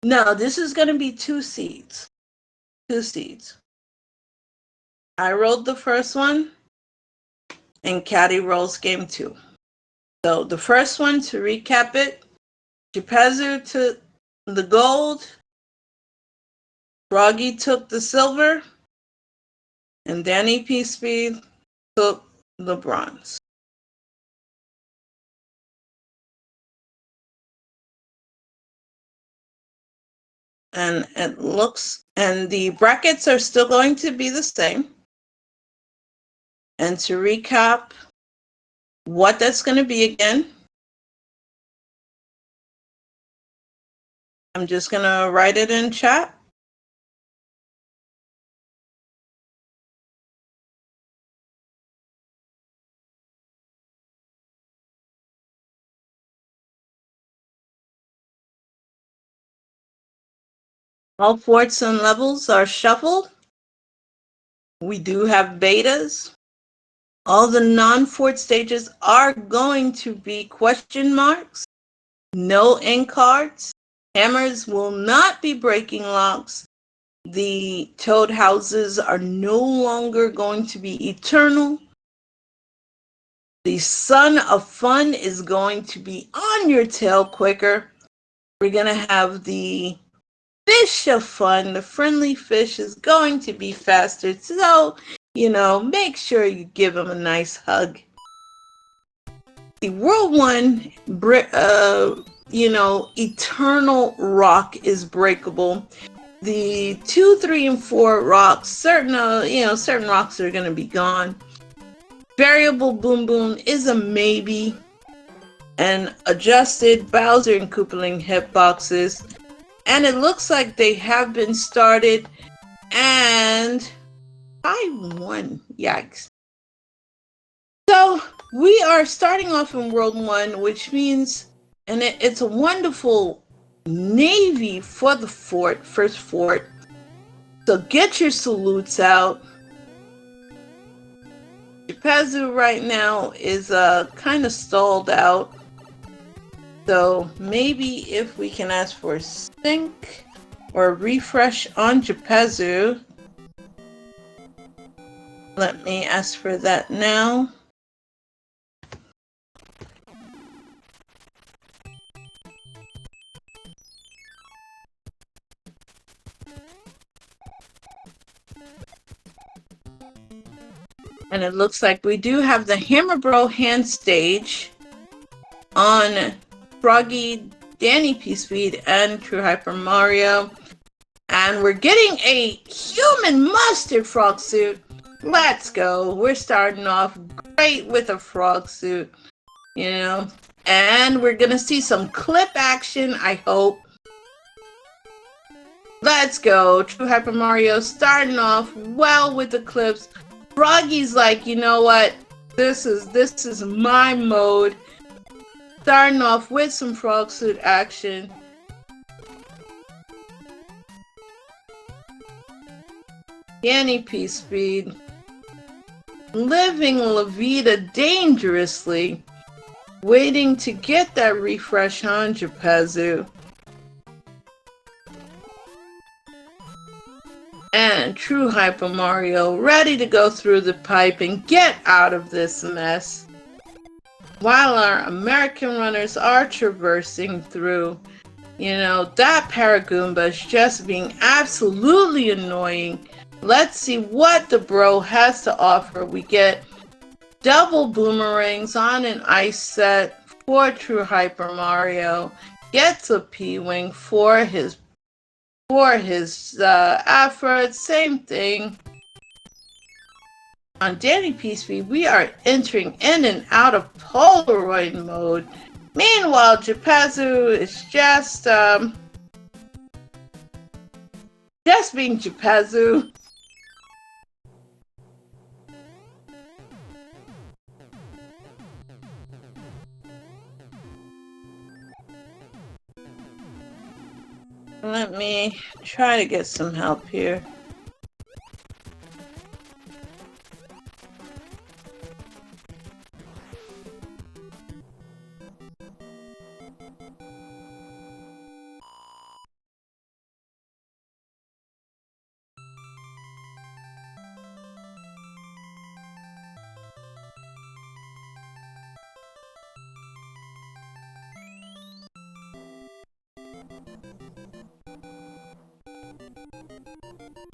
No, this is going to be 2 seeds. 2 seeds. I rolled the first one, and Caddy rolls game 2. So the first one, to recap it, Japezu took the gold, Froggy took the silver, and Dannypspeed took the bronze. And it looks, and the brackets are still going to be the same. And to recap what that's going to be again, I'm just going to write it in chat. All forts and levels are shuffled. We do have betas. All the non-fort stages are going to be question marks. No end cards. Hammers will not be breaking locks. The toad houses are no longer going to be eternal. The sun of fun is going to be on your tail quicker. We're going to have the fish of fun. The friendly fish is going to be faster. So, make sure you give him a nice hug. The World 1, eternal rock is breakable. The 2, 3, and 4 rocks, certain rocks are going to be gone. Variable Boom Boom is a maybe. And adjusted Bowser and Koopaling hitboxes. And it looks like they have been started. And I won. Yikes. So we are starting off in World 1, which means, and it's a wonderful navy for the first fort. So get your salutes out. Japezu right now is kind of stalled out. So maybe if we can ask for a sync or a refresh on Japezu. Let me ask for that now. And it looks like we do have the Hammer Bro hand stage on Froggy, Dannypspeed, and TrueHyperMario. And we're getting a HUmanMustard frog suit. Let's go. We're starting off great with a frog suit, And we're going to see some clip action, I hope. Let's go. TrueHyperMario starting off well with the clips. Froggy's like, you know what? This is my mode. Starting off with some frog suit action. Dannypspeed. Living La Vida dangerously. Waiting to get that refresh on Japezu. And TrueHyperMario ready to go through the pipe and get out of this mess. While our American runners are traversing through, that Paragoomba is just being absolutely annoying. Let's see what the bro has to offer. We get double boomerangs on an ice set for TrueHyperMario. Gets a P-Wing for his effort. Same thing. On Dannypspeed, we are entering in and out of Polaroid mode. Meanwhile, Japezu is just being Japezu. Let me try to get some help here.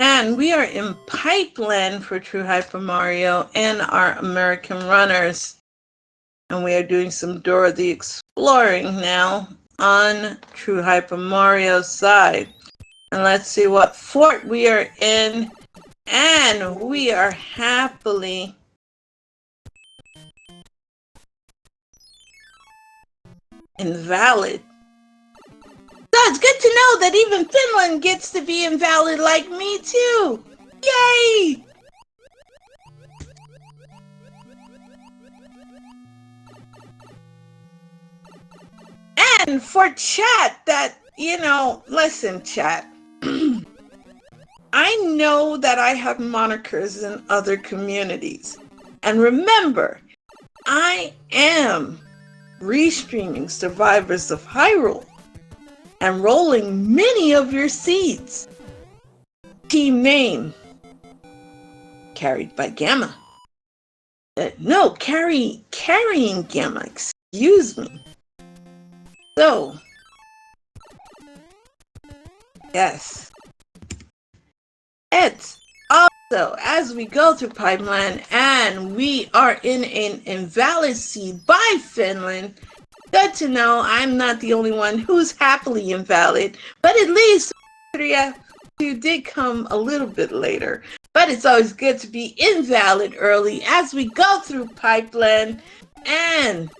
And we are in Pipeline for TrueHyperMario and our American runners. And we are doing some Dora the Exploring now on TrueHyperMario's side. And let's see what fort we are in. And we are happily invalid. So it's good to know that even Finland gets to be invalid like me too. Yay! And for chat that, listen chat. I know that I have monikers in other communities. And remember, I am restreaming Survivors of Hyrule and rolling many of your seeds. Team name, carried by Gamma. No, carrying Gamma, excuse me. So, Yes. It's also, as we go through Pipeline and we are in an invalid seed by Finland, good to know I'm not the only one who's happily invalid, but at least 3F2 did come a little bit later. But it's always good to be invalid early as we go through Pipeline and,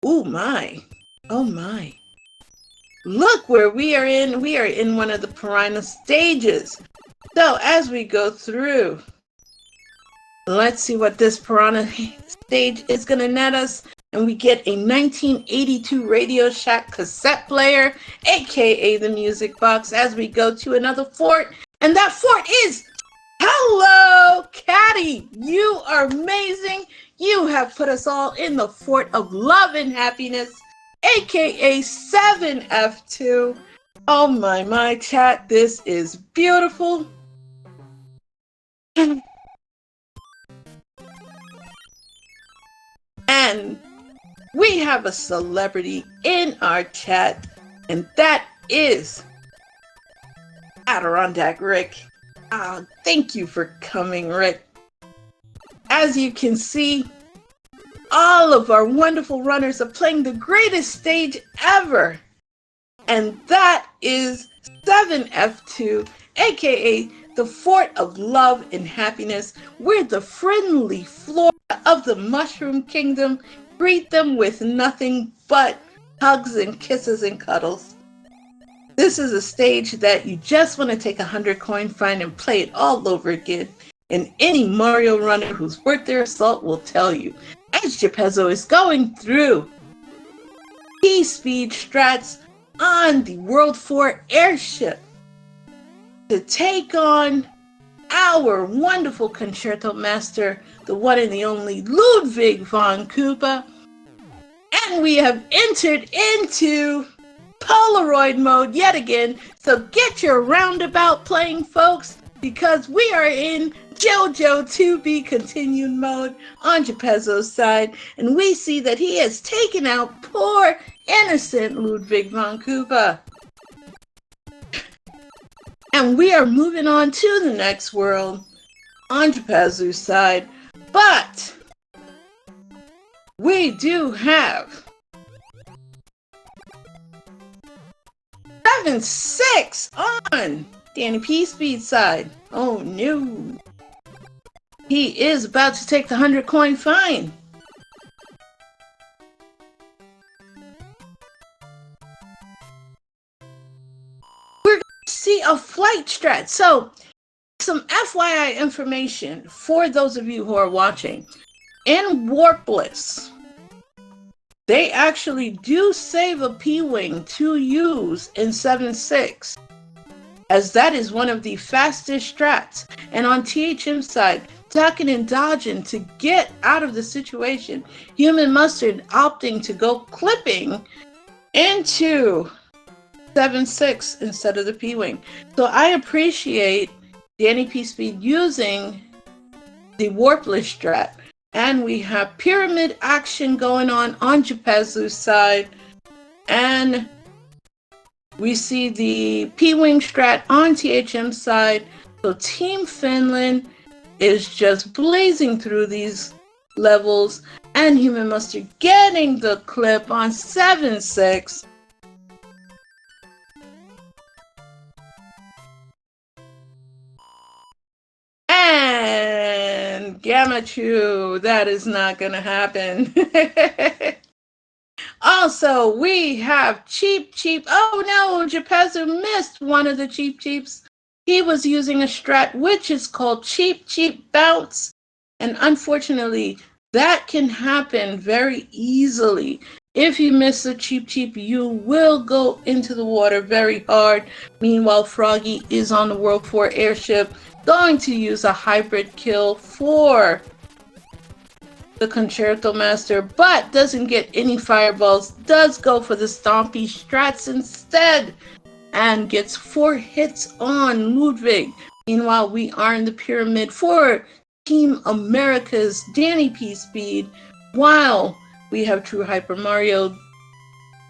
oh my, look where we are in. We are in one of the Piranha stages. So as we go through, let's see what this Piranha stage is going to net us. And we get a 1982 Radio Shack cassette player, aka the music box, as we go to another fort. And that fort is, hello, Caddy. You are amazing. You have put us all in the fort of love and happiness, aka 7F2. Oh my chat, this is beautiful. And we have a celebrity in our chat, and that is Adirondack Rick. Thank you for coming, Rick. As you can see, all of our wonderful runners are playing the greatest stage ever, and that is 7F2, aka the Fort of Love and Happiness, where the friendly flora of the Mushroom Kingdom greet them with nothing but hugs and kisses and cuddles. This is a stage that you just want to take 100 coin find and play it all over again. And any Mario runner who's worth their salt will tell you. As Japezu is going through P-Speed strats on the World 4 airship to take on our wonderful concerto master, the one and the only Ludwig von Koopa. And we have entered into Polaroid mode yet again, so get your roundabout playing, folks, because we are in JoJo to be continued mode on Japezu's side, and we see that he has taken out poor innocent Ludwig von Koopa. And we are moving on to the next world on Japezu's side, but we do have 7-6 on Dannypspeed's side. Oh no. He is about to take the 100 coin fine. We're going to see a flight strat. So, some FYI information for those of you who are watching. In Warpless, they actually do save a P-Wing to use in 7-6, as that is one of the fastest strats. And on THM's side, ducking and dodging to get out of the situation, HUmanMustard opting to go clipping into 7-6 instead of the P-Wing. So I appreciate Dannypspeed using the Warpless strat. And we have pyramid action going on Japezu's side. And we see the P-Wing strat on THM's side. So Team Finland is just blazing through these levels. And HUmanMustard getting the clip on 7-6. And Japezu, that is not going to happen. Also, we have Cheap. Oh no, Japezu missed one of the Cheaps. He was using a strat which is called Cheap Bounce. And unfortunately, that can happen very easily. If you miss a Cheap, you will go into the water very hard. Meanwhile, Froggy is on the World 4 airship, going to use a hybrid kill for the Concerto Master, but doesn't get any fireballs, does go for the Stompy strats instead, and gets 4 hits on Ludwig. Meanwhile, we are in the pyramid for Team America's Dannypspeed, while we have TrueHyperMario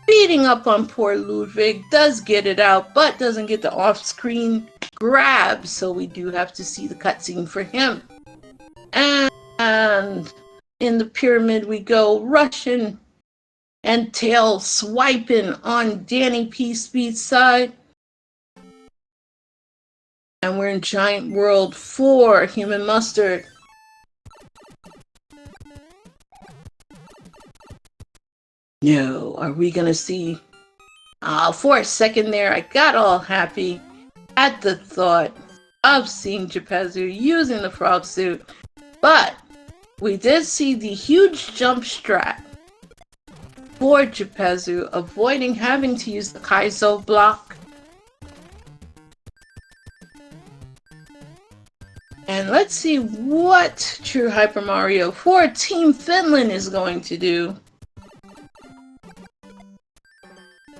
beating up on poor Ludwig, does get it out, but doesn't get the off-screen grab, so we do have to see the cutscene for him. And in the pyramid we go, rushing and tail swiping on Dannypspeed's side. And we're in Giant World 4, HUmanMustard. No, are we gonna see? For a second there, I got all happy at the thought of seeing Japezu using the frog suit, but we did see the huge jump strat for Japezu, avoiding having to use the Kaizo block. And let's see what TrueHyperMario for Team Finland is going to do.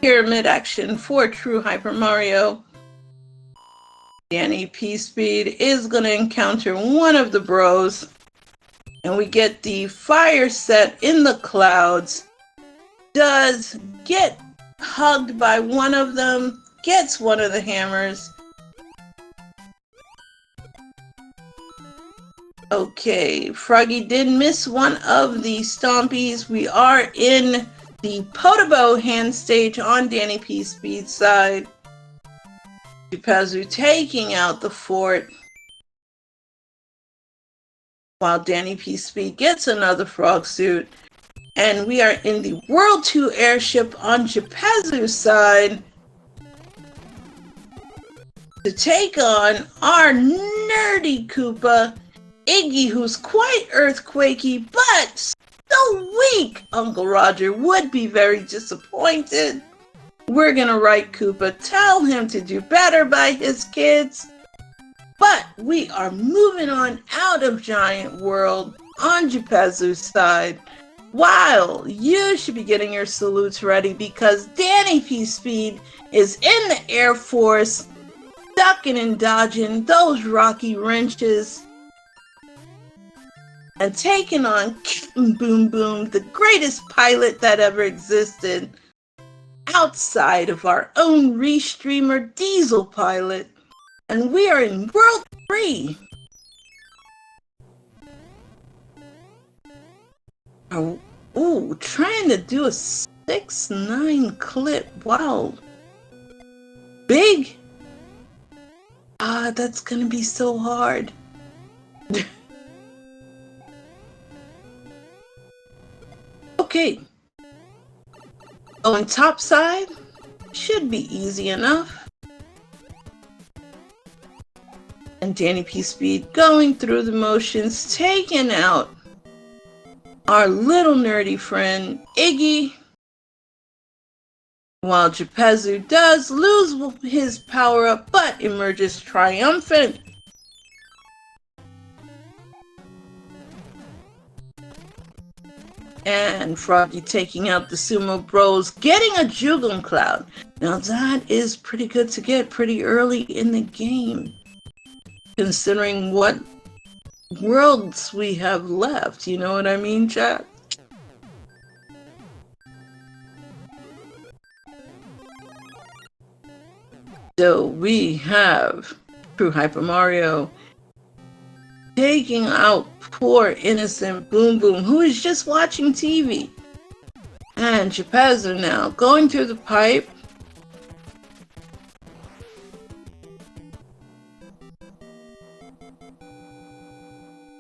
Pyramid action for TrueHyperMario. Dannypspeed is going to encounter one of the bros. And we get the fire set in the clouds. Does get hugged by one of them. Gets one of the hammers. Okay, Froggy did miss one of the stompies. We are in the Podobo hand stage on Dannypspeed's side. Japezu taking out the fort, while Dannypspeed gets another frog suit. And we are in the World 2 airship on Japezu's side to take on our nerdy Koopa, Iggy, who's quite earthquakey, but so weak. Uncle Roger would be very disappointed. We're gonna write Koopa, tell him to do better by his kids. But we are moving on out of Giant World on Japezu's side, while you should be getting your salutes ready because Dannypspeed is in the Air Force, ducking and dodging those rocky wrenches, and taking on Captain Boom Boom, the greatest pilot that ever existed, outside of our own restreamer Diesel Pilot. And we are in World 3. Oh, trying to do a 6.9 clip. Wow. Big. That's gonna be so hard. Okay. On top side, should be easy enough. And Dannypspeed going through the motions, taking out our little nerdy friend Iggy, while Japezu does lose his power up but emerges triumphant. And Froggy taking out the Sumo Bros, getting a Jugum Cloud. Now that is pretty good to get pretty early in the game, considering what worlds we have left. You know what I mean, chat? So we have TrueHyperMario taking out poor innocent Boom Boom, who is just watching TV. And Japezu now going through the pipe.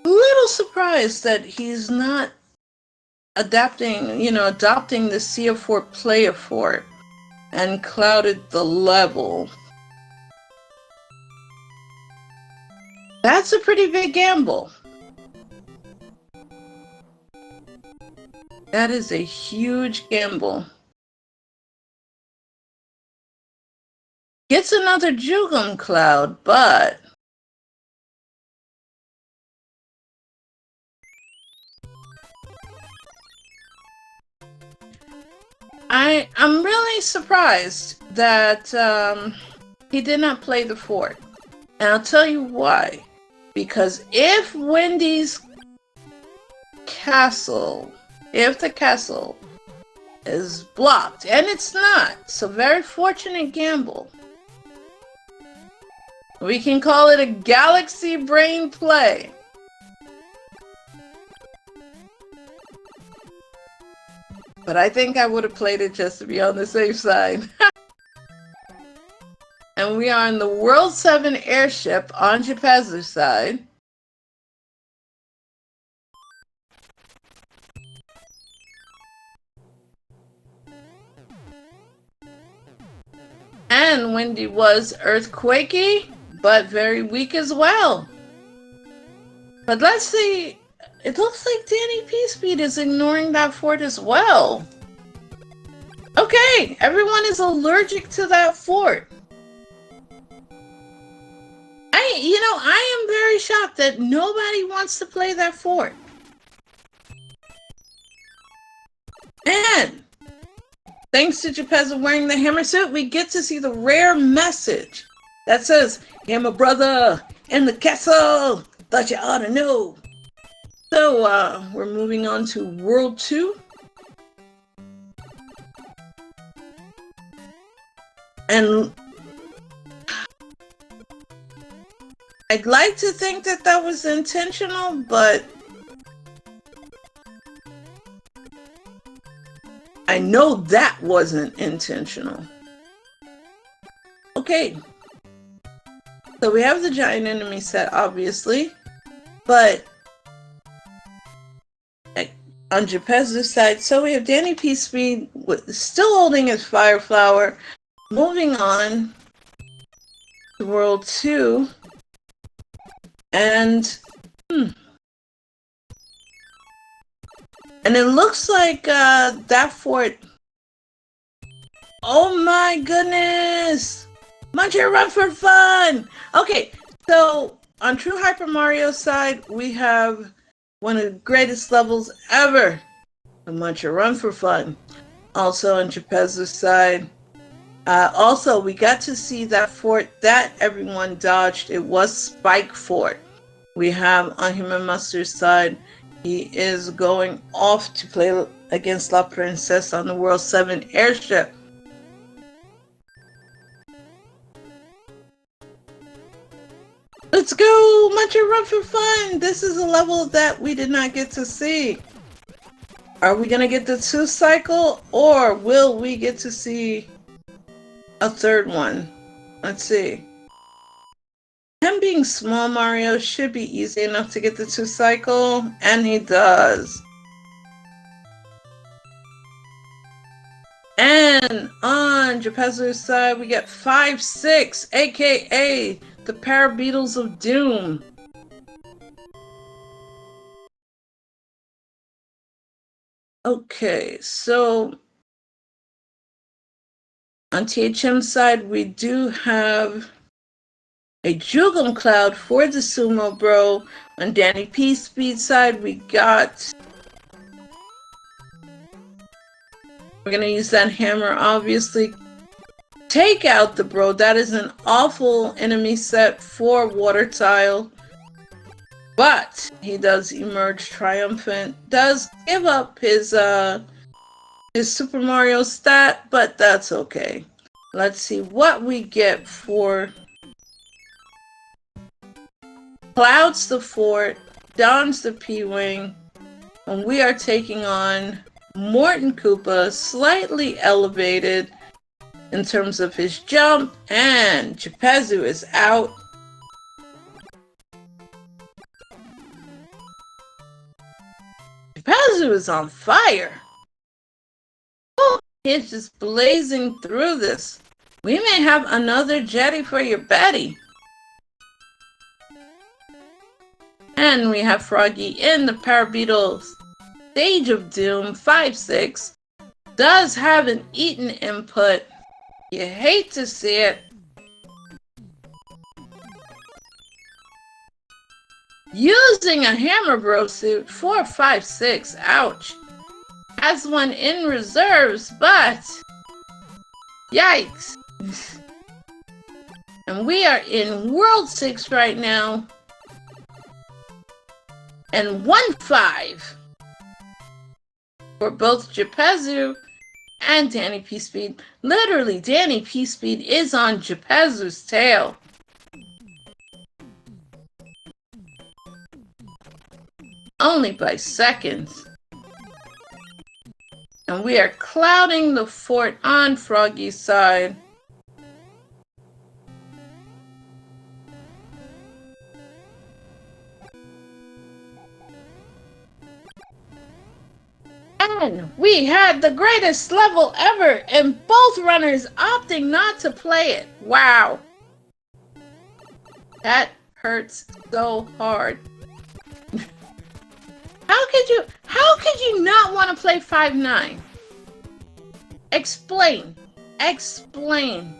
A little surprised that he's not adopting the Sea of Fort Playa Fort and clouded the level. That's a pretty big gamble. That is a huge gamble. Gets another Jugum Cloud, but I'm really surprised that he did not play the fort. And I'll tell you why. Because if the castle is blocked, and it's not. So very fortunate gamble. We can call it a galaxy brain play. But I think I would have played it just to be on the safe side. And we are in the World 7 airship on Japezu's side. And Wendy was earthquakey, but very weak as well. But let's see. It looks like Dannypspeed is ignoring that fort as well. Okay, everyone is allergic to that fort. I am very shocked that nobody wants to play that fort. And thanks to Japezu wearing the hammer suit, we get to see the rare message that says, "Hammer brother in the castle, thought you ought to know." So, we're moving on to World 2. And I'd like to think that that was intentional, but I know that wasn't intentional. Okay. So we have the giant enemy set, obviously, but on Japezu's side, so we have Dannypspeed still holding his fire flower. Moving on to World 2. And it looks like that fort. Oh my goodness! Muncher Run for Fun! Okay, so on TrueHyperMario side, we have one of the greatest levels ever, the Muncher Run for Fun. Also on Japezu's side, also we got to see that fort that everyone dodged. It was Spike Fort. We have on HUmanMustard's side, he is going off to play against La Princess on the World 7 airship. Let's go! Muncher Run for Fun! This is a level that we did not get to see. Are we gonna get the 2 cycle, or will we get to see a third one? Let's see. Him being small Mario should be easy enough to get the 2 cycle, and he does. And on Japezu's side, we get 5-6, aka the Parabeetles of Doom. Okay, so on THM's side, we do have a Jugum Cloud for the Sumo Bro. On Dannypspeed's side, we're gonna use that hammer, obviously. Take out the Bro. That is an awful enemy set for Water Tile. But he does emerge triumphant. Does give up his Super Mario stat, but that's okay. Let's see what we get for Clouds the Fort, Don's the P-Wing, and we are taking on Morton Koopa, slightly elevated in terms of his jump, and Japezu is out. Japezu is on fire. Oh, he's just blazing through this. We may have another jetty for your Betty. And we have Froggy in the Parabeetle Stage of Doom 5-6. Does have an Eaton input. You hate to see it. Using a Hammer Bro suit 4-5-6. Ouch. Has one in reserves, but yikes. And we are in World 6 right now. And 1-5 for both Japezu and Dannypspeed. Literally, Dannypspeed is on Japezu's tail. Only by seconds. And we are clouding the fort on Froggy's side. And we had the greatest level ever, and both runners opting not to play it. Wow. That hurts so hard. How could you not want to play 5-9? Explain. Explain.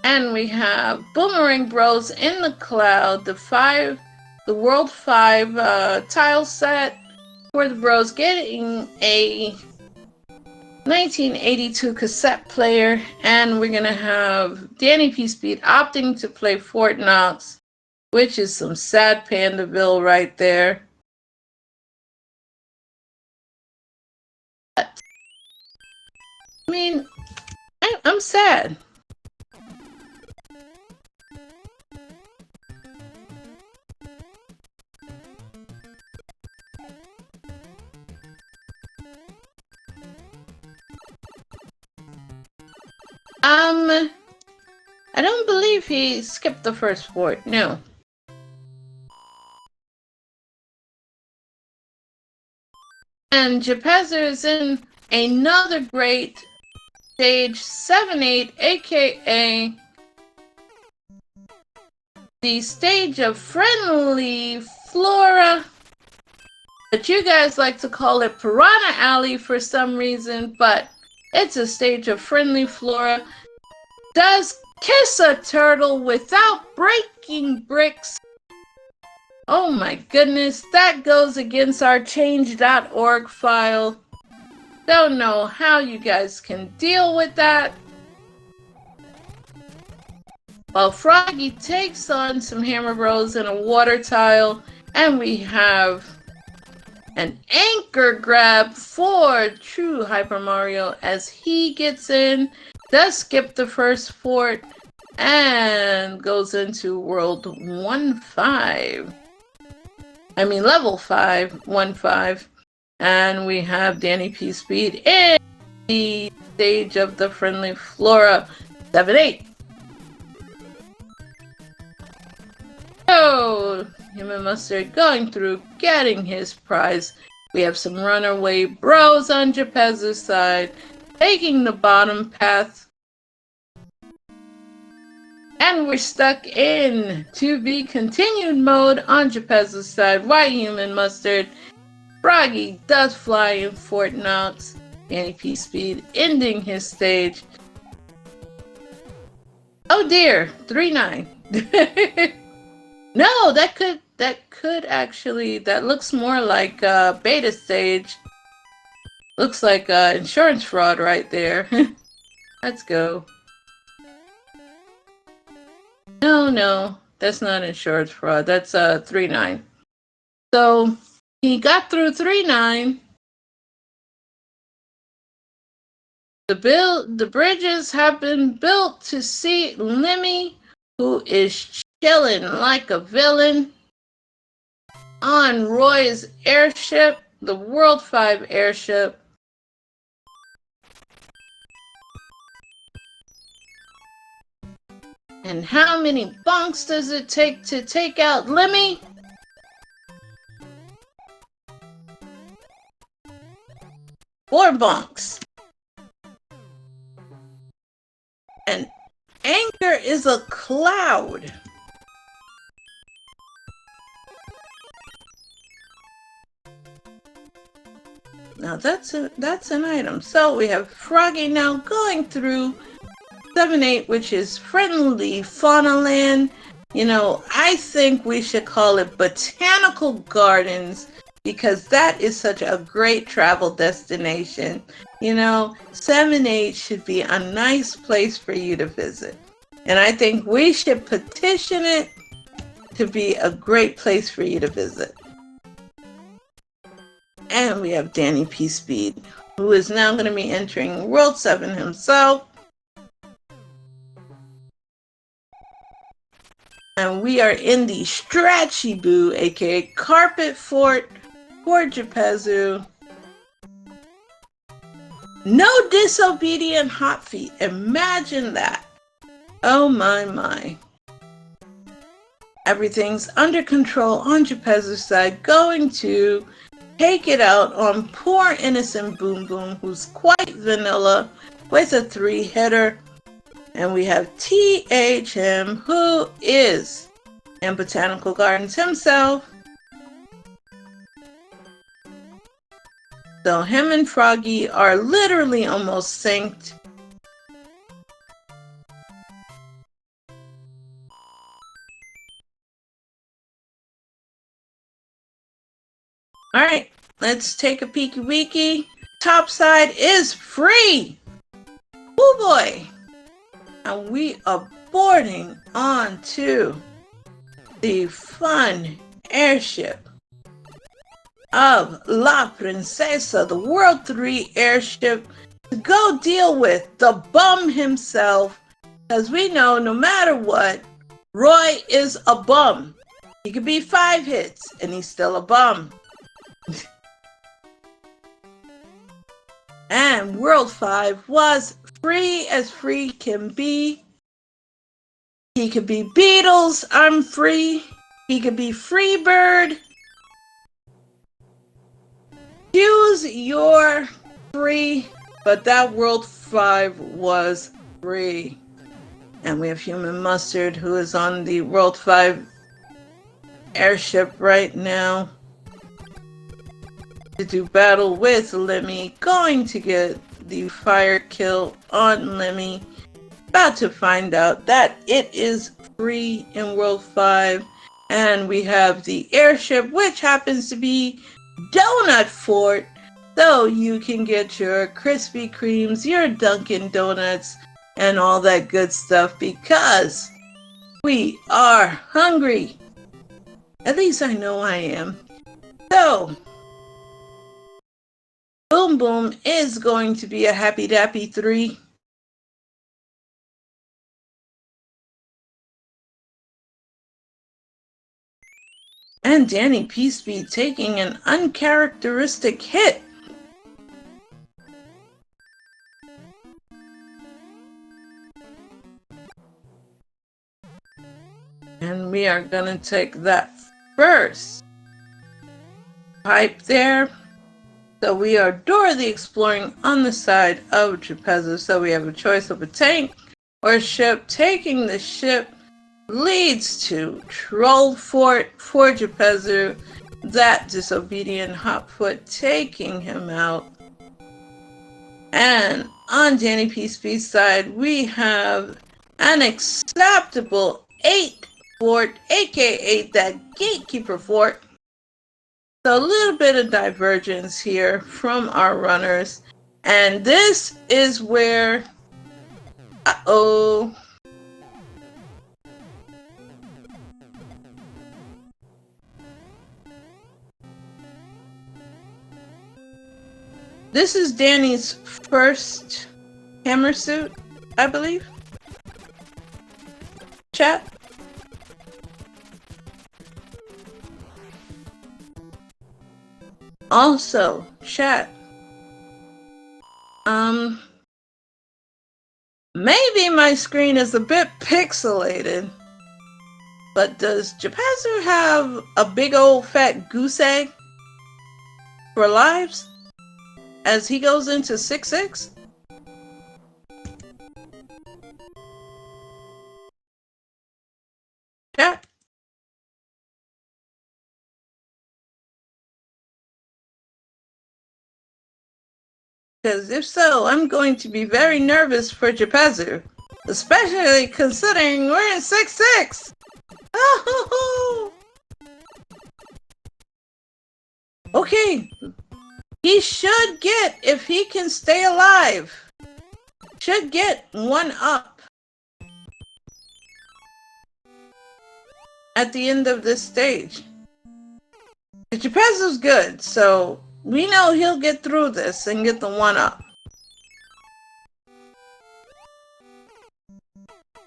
And we have Boomerang Bros in the cloud, the World 5 tile set for the Bros, getting a 1982 cassette player, and we're gonna have Dannypspeed opting to play Fort Knox, which is some sad Pandaville right there. But, I mean, I'm sad. I don't believe he skipped the first fort, no. And Japezu is in another great stage 7-8, aka the stage of friendly flora, but you guys like to call it Piranha Alley for some reason, but it's a stage of friendly flora. Does kiss a turtle without breaking bricks. Oh my goodness, that goes against our change.org file. Don't know how you guys can deal with that. While Froggy takes on some Hammer Bros in a water tile, and we have an anchor grab for TrueHyperMario as he gets in, does skip the first fort, and goes into World 1-5. I mean Level 5, 1-5. And we have Dannypspeed in the stage of the friendly flora, 7-8. So, HUmanMustard going through, getting his prize. We have some runaway bros on Japezu's side, taking the bottom path. And we're stuck in to be continued mode on Japezu's side. Why HUmanMustard? Froggy does fly in Fort Knox. Dannypspeed ending his stage. Oh dear, 3-9. No, that could actually, that looks more like a beta stage. Looks like insurance fraud right there. Let's go. No, that's not insurance fraud. That's 3-9. So he got through 3-9. The bridges have been built to seat Lemmy, who is chilling like a villain on Roy's airship, the World 5 airship. And how many bonks does it take to take out Lemmy? Four bonks. And Anchor is a cloud. Now that's an item. So we have Froggy now going through 7-8, which is friendly fauna land. You know, I think we should call it Botanical Gardens because that is such a great travel destination. You know, 7-8 should be a nice place for you to visit. And I think we should petition it to be a great place for you to visit. And we have Dannypspeed, who is now going to be entering World 7 himself. And we are in the Stretchy Boo, aka Carpet Fort for Japezu. No disobedient hot feet. Imagine that. Oh my. Everything's under control on Japezu's side, going to take it out on poor innocent Boom Boom, who's quite vanilla with a 3-hitter. And we have THM, who is in Botanical Gardens himself. So him and Froggy are literally almost synced. Alright, let's take a peeky weeky. Top side is free! Oh boy! And we are boarding onto the fun airship of La Princesa, the World 3 airship, to go deal with the bum himself. As we know, no matter what, Roy is a bum. He could be 5 hits and he's still a bum. And World 5 was free as free can be. He could be Beatles, I'm free. He could be Freebird. Choose your free, but that World 5 was free. And we have HUmanMustard, who is on the World 5 airship right now to do battle with Lemmy. Going to get the fire kill on Lemmy. About to find out that it is free in World 5. And we have the airship, which happens to be Donut Fort, so you can get your Krispy Kremes, your Dunkin' Donuts, and all that good stuff, because we are hungry. At least I know I am. So Boom Boom is going to be a Happy Dappy 3. And Dannypspeed taking an uncharacteristic hit. And we are going to take that first pipe there. So we are Dora the Exploring on the side of Japezu. So we have a choice of a tank or a ship. Taking the ship leads to Troll Fort for Japezu. That disobedient Hotfoot taking him out. And on Dannypspeed's side, we have an acceptable 8 fort, aka that Gatekeeper Fort. So a little bit of divergence here from our runners. And this is where, this is Danny's first hammer suit, I believe. Chat. Also, chat. Maybe my screen is a bit pixelated, but does Japezu have a big old fat goose egg for lives as he goes into 6-6? Chat. Because if so, I'm going to be very nervous for Japezu, especially considering we're in 6-6. Oh! Okay, he should get, if he can stay alive, should get 1 up. at the end of this stage. Japezu's good, so we know he'll get through this and get the 1-up.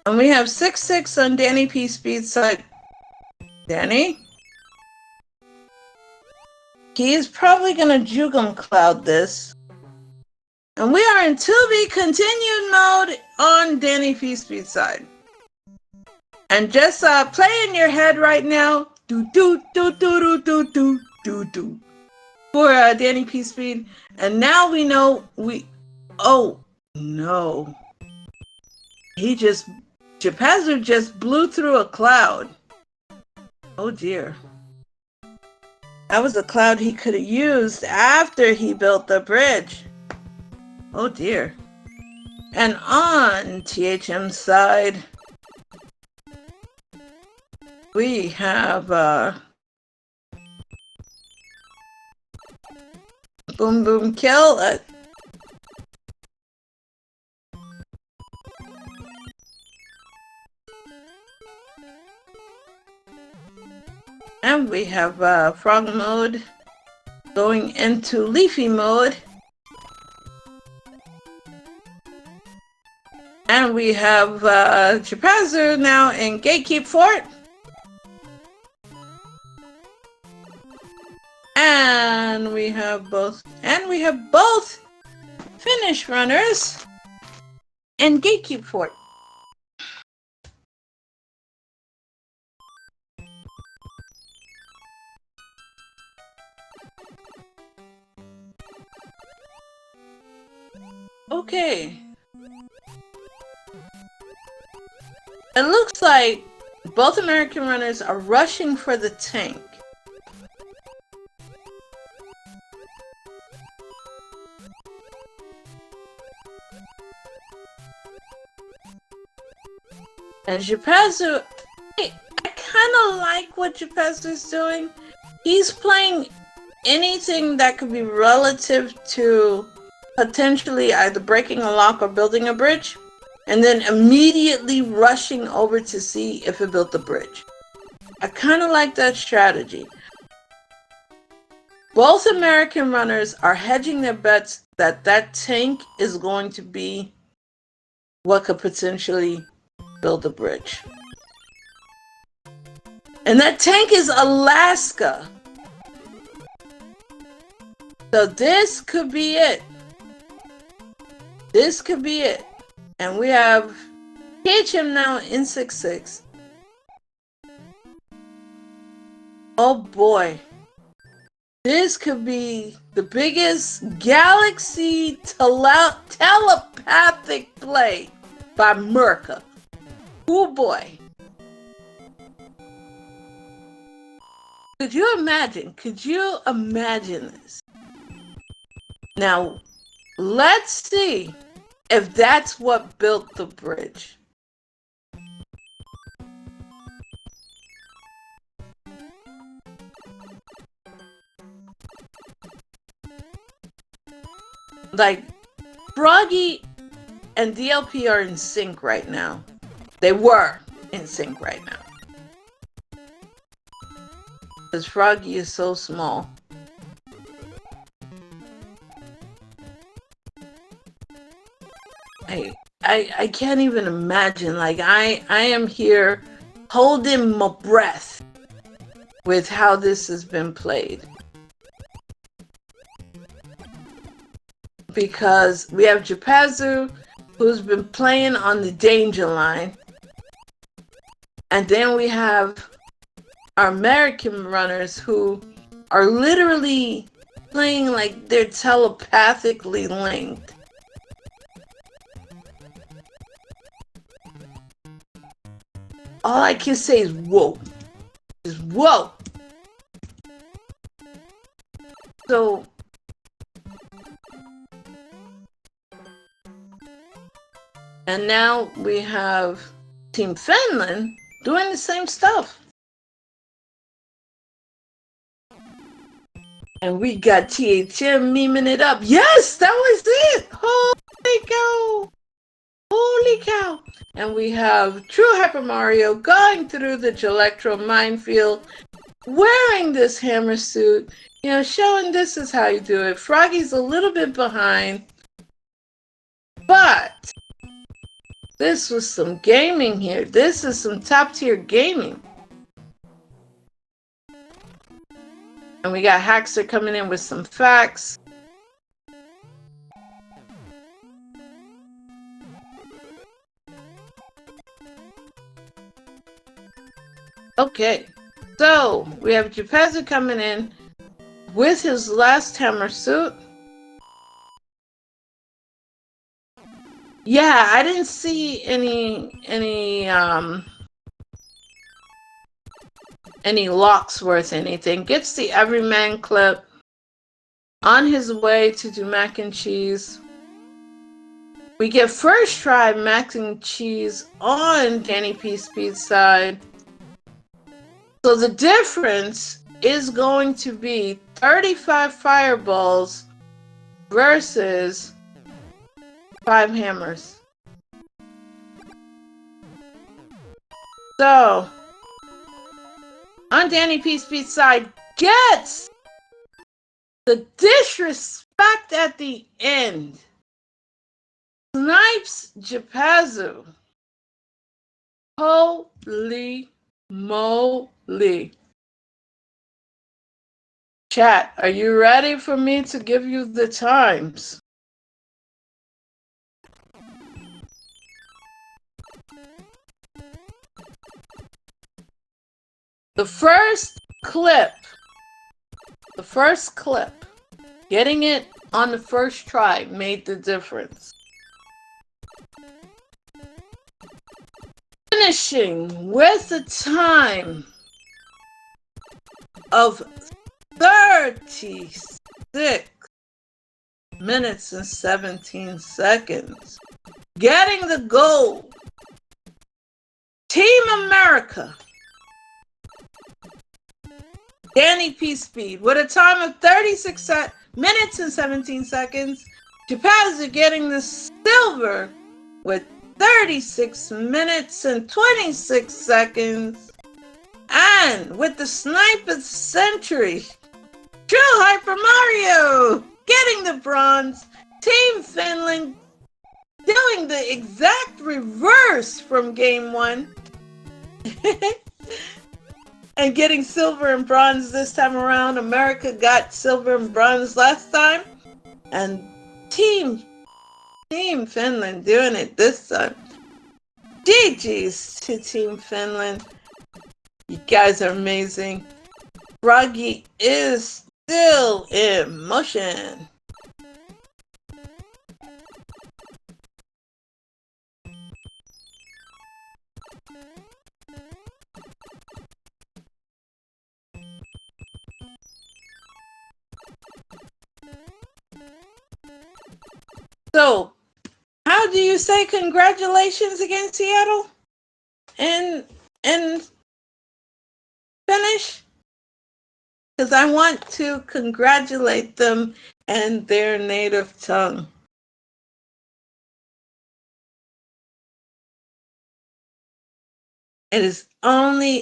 And we have 6-6 on Dannypspeed's side. Danny? He's probably gonna Jugum Cloud this. And we are in to be continued mode on Dannypspeed's side. And just play in your head right now. Do do do do do do do do do. For Dannypspeed. And now we know oh no. Japezu just blew through a cloud. Oh dear. That was a cloud he could have used after he built the bridge. Oh dear. And on THM's side, we have Boom Boom Kill. And we have Frog mode going into Leafy mode. And we have Japezu now in Gatekeep Fort. And we have both finish runners in Gatekeep Fort. Okay. It looks like both American runners are rushing for the tank. And Japezu, I kind of like what Japezu is doing. He's playing anything that could be relative to potentially either breaking a lock or building a bridge, and then immediately rushing over to see if it built the bridge. I kind of like that strategy. Both American runners are hedging their bets that that tank is going to be what could potentially build a bridge. And that tank is Alaska. So this could be it. This could be it. And we have THM now in 6-6. Oh boy. This could be the biggest galaxy telepathic play by Merca. Oh boy. Could you imagine? Could you imagine this? Now, let's see if that's what built the bridge. Like, Froggy and DLP are in sync right now. They were in sync right now. Because Froggy is so small. I can't even imagine. Like, I am here holding my breath with how this has been played. Because we have Japezu, who's been playing on the danger line. And then we have our American runners who are literally playing like they're telepathically linked. All I can say is whoa. Just whoa. So and now we have Team Finland doing the same stuff. And we got THM memeing it up. Yes, that was it. Holy cow. Holy cow! And we have TrueHyperMario going through the Electro minefield, wearing this hammer suit, you know, showing this is how you do it. Froggy's a little bit behind, but this was some gaming here. This is some top tier gaming. And we got Haxer coming in with some facts. Okay, so we have Japezu coming in with his last hammer suit. Yeah, I didn't see any locks worth anything. Gets the everyman clip on his way to do mac and cheese. We get first try mac and cheese on Dannypspeed's side. So the difference is going to be 35 fireballs versus 5 hammers. So on Dannypspeed's side gets the disrespect at the end. Snipes Japezu. Holy moly. Chat, are you ready for me to give you the times? The first clip, getting it on the first try made the difference. Finishing with a time of 36 minutes and 17 seconds. Getting the gold. Team America. Dannypspeed with a time of 36 minutes and 17 seconds. Japezu getting the silver with 36 minutes and 26 seconds. And with the snipe of the century, TrueHyperMario getting the bronze. Team Finland doing the exact reverse from game 1. And getting silver and bronze this time around. America got silver and bronze last time. And Team Finland doing it this time. GG's to Team Finland. You guys are amazing. Froggy is still in motion. So, how do you say congratulations against Seattle? And finish? Because I want to congratulate them in their native tongue. It is Onea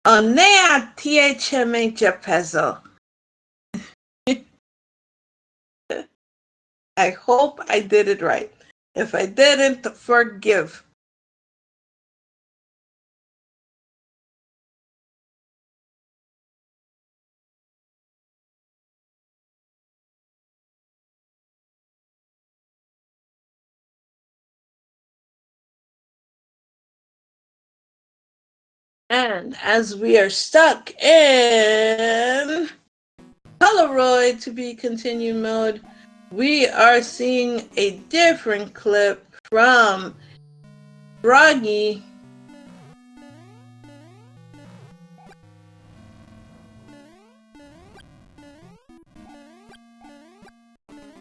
THMA Japezu. I hope I did it right. If I didn't, forgive. And as we are stuck in Polaroid to be continued mode, we are seeing a different clip from Froggy.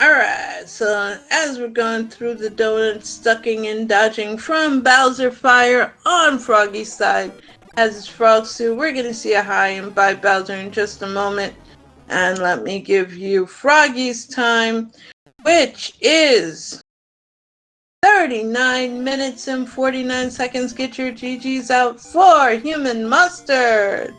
Alright, so as we're going through the donuts, ducking and dodging from Bowser Fire on Froggy's side as his frog suit, we're going to see a high and by Bowser in just a moment. And let me give you Froggy's time. which is 39 minutes and 49 seconds. Get your GGs out for Human Mustard.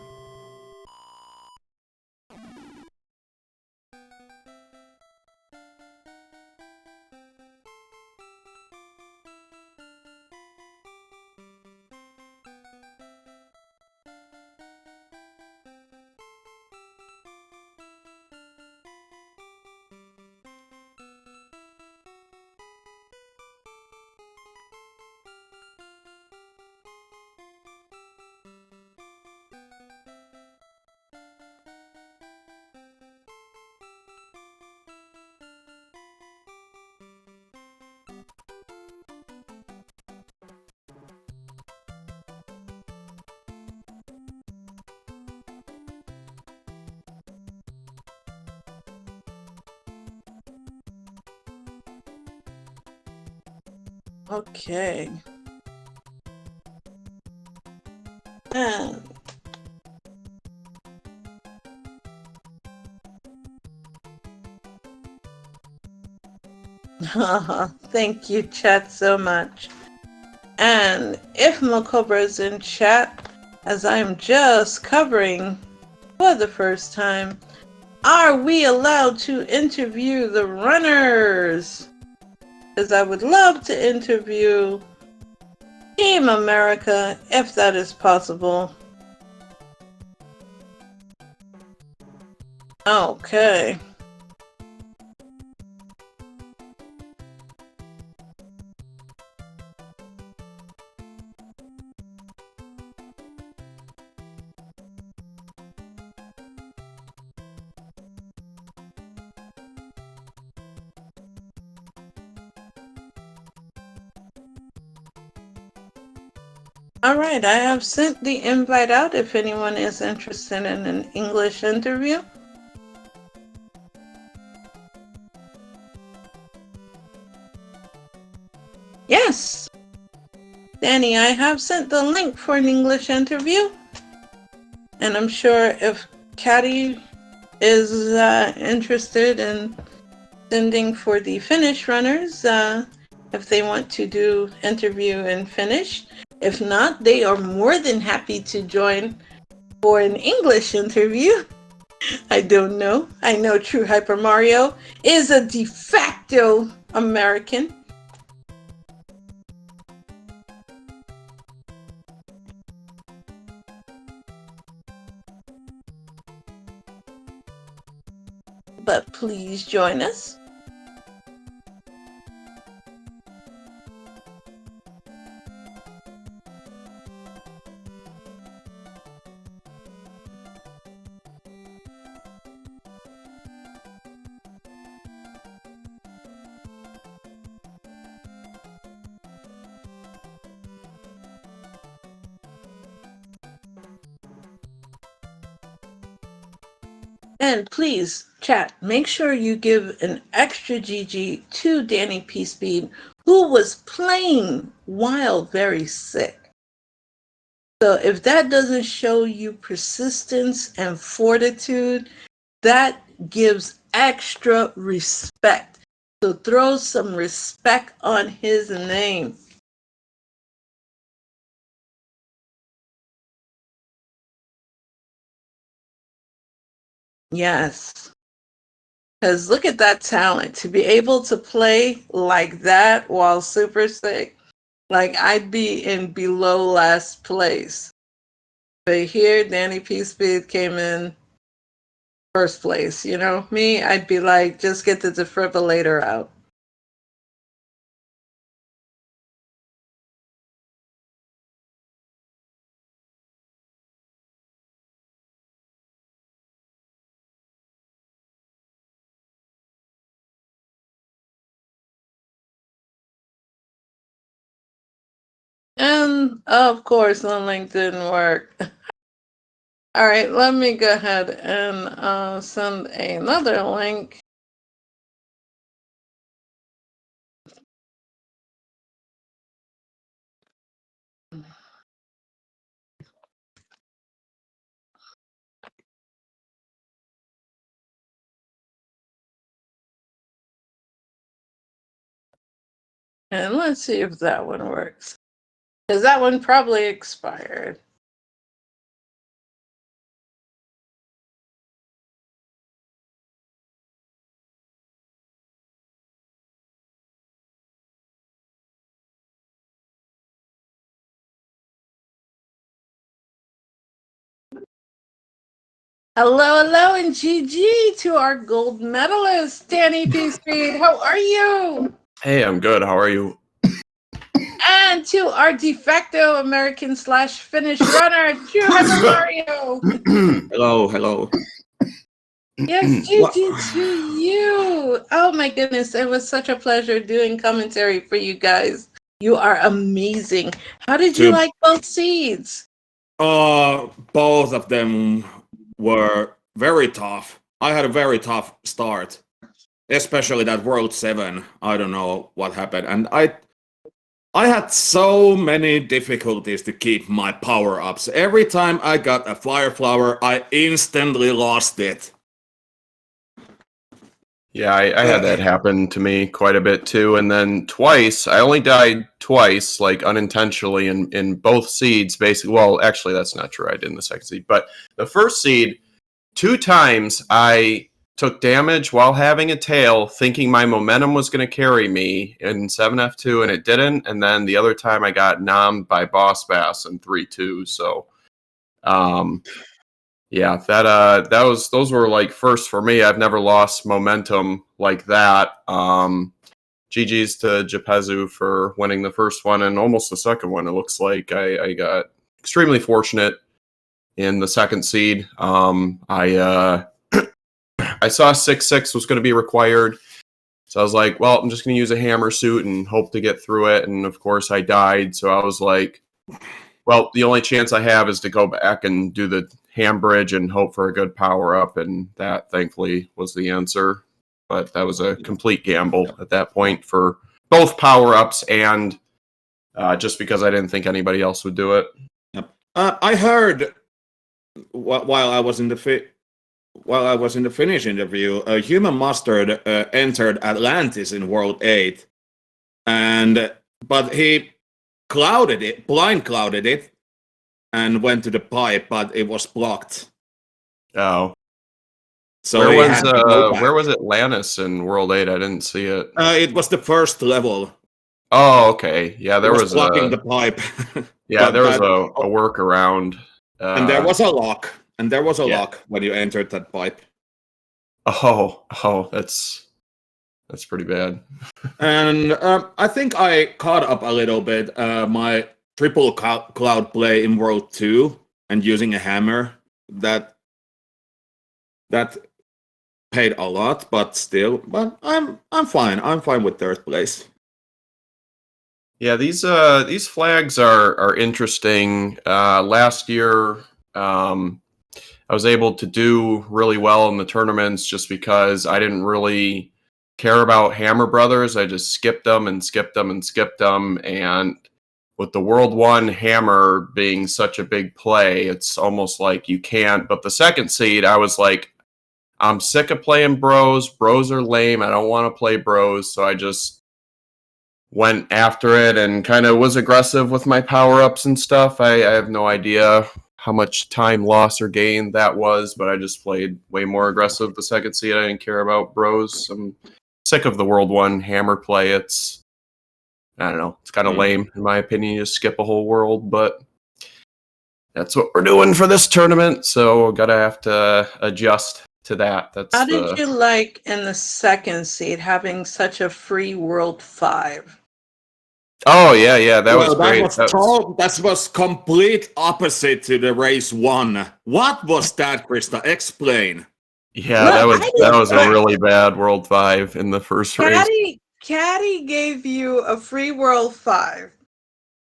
Okay. And thank you, chat, so much. And if Mokobra is in chat, as I'm just covering for the first time, are we allowed to interview the runners? Because I would love to interview Team America, if that is possible. Okay. All right, I have sent the invite out if anyone is interested in an English interview. Yes, Danny, I have sent the link for an English interview. And I'm sure if Caddy is interested in sending for the Finnish runners, if they want to do interview in Finnish. If not, they are more than happy to join for an English interview. I don't know. I know TrueHyperMario is a de facto American. But please join us. And please, chat, make sure you give an extra GG to Dannypspeed, who was playing while very sick. So if that doesn't show you persistence and fortitude, that gives extra respect. So throw some respect on his name. Yes. Because look at that talent. To be able to play like that while super sick, like I'd be in below last place. But here, Dannypspeed came in first place. You know, me, I'd be like, just get the defibrillator out. And of course, the link didn't work. All right, let me go ahead and send another link. And let's see if that one works. Because that one probably expired. Hello, hello, and GG to our gold medalist, Dannypspeed. How are you? Hey, I'm good. How are you? And to our de facto American / Finnish runner, TrueHyperMario. Hello. Yes, GG to you. Oh my goodness, it was such a pleasure doing commentary for you guys. You are amazing. How did you like both seeds? Both of them were very tough. I had a very tough start, especially that World 7. I don't know what happened, and I had so many difficulties to keep my power-ups. Every time I got a fire flower, I instantly lost it. Yeah, I had that happen to me quite a bit too. And then twice, I only died twice, like unintentionally in both seeds, basically. Well, actually, that's not true. I did in the second seed. But the first seed, 2 times I took damage while having a tail, thinking my momentum was going to carry me in 7F2, and it didn't. And then the other time I got nommed by Boss Bass in 3-2. So, yeah, those were like first for me. I've never lost momentum like that. GG's to Japezu for winning the first one and almost the second one. It looks like I got extremely fortunate in the second seed. I saw 6-6 was going to be required, so I was like, well, I'm just going to use a hammer suit and hope to get through it. And of course, I died. So I was like, well, the only chance I have is to go back and do the ham bridge and hope for a good power up, and that thankfully was the answer. But that was a complete gamble at that point for both power ups and just because I didn't think anybody else would do it. I heard while I was in the Finnish interview, HUmanMustard entered Atlantis in World 8, but he blind clouded it, and went to the pipe, but it was blocked. Oh. So where was Atlantis in World 8? I didn't see it. It was the first level. Oh, okay. Yeah, there was blocking the pipe. Yeah, there was a workaround. And there was a lock. Lock when you entered that pipe. Oh, that's pretty bad. And I think I caught up a little bit my triple cloud play in World 2 and using a hammer. That paid a lot, but I'm fine. I'm fine with third place. Yeah, these flags are interesting. Last year, I was able to do really well in the tournaments just because I didn't really care about Hammer Brothers. I just skipped them. And with the World 1 Hammer being such a big play, it's almost like you can't. But the second seed, I was like, I'm sick of playing bros. Bros are lame. I don't want to play bros. So I just went after it and kind of was aggressive with my power-ups and stuff. I have no idea how much time loss or gain that was, but I just played way more aggressive the second seed. I didn't care about bros. I'm sick of the World 1 Hammer play. I don't know. It's kind of lame, in my opinion. You just skip a whole world, but that's what we're doing for this tournament, so gotta have to adjust to that. How did you like in the second seed having such a free World 5? Oh, yeah, that was great. That was complete opposite to the race 1. What was that, Krista? Explain. Yeah, that was a really bad World 5 in the first race. Caddy gave you a free World 5.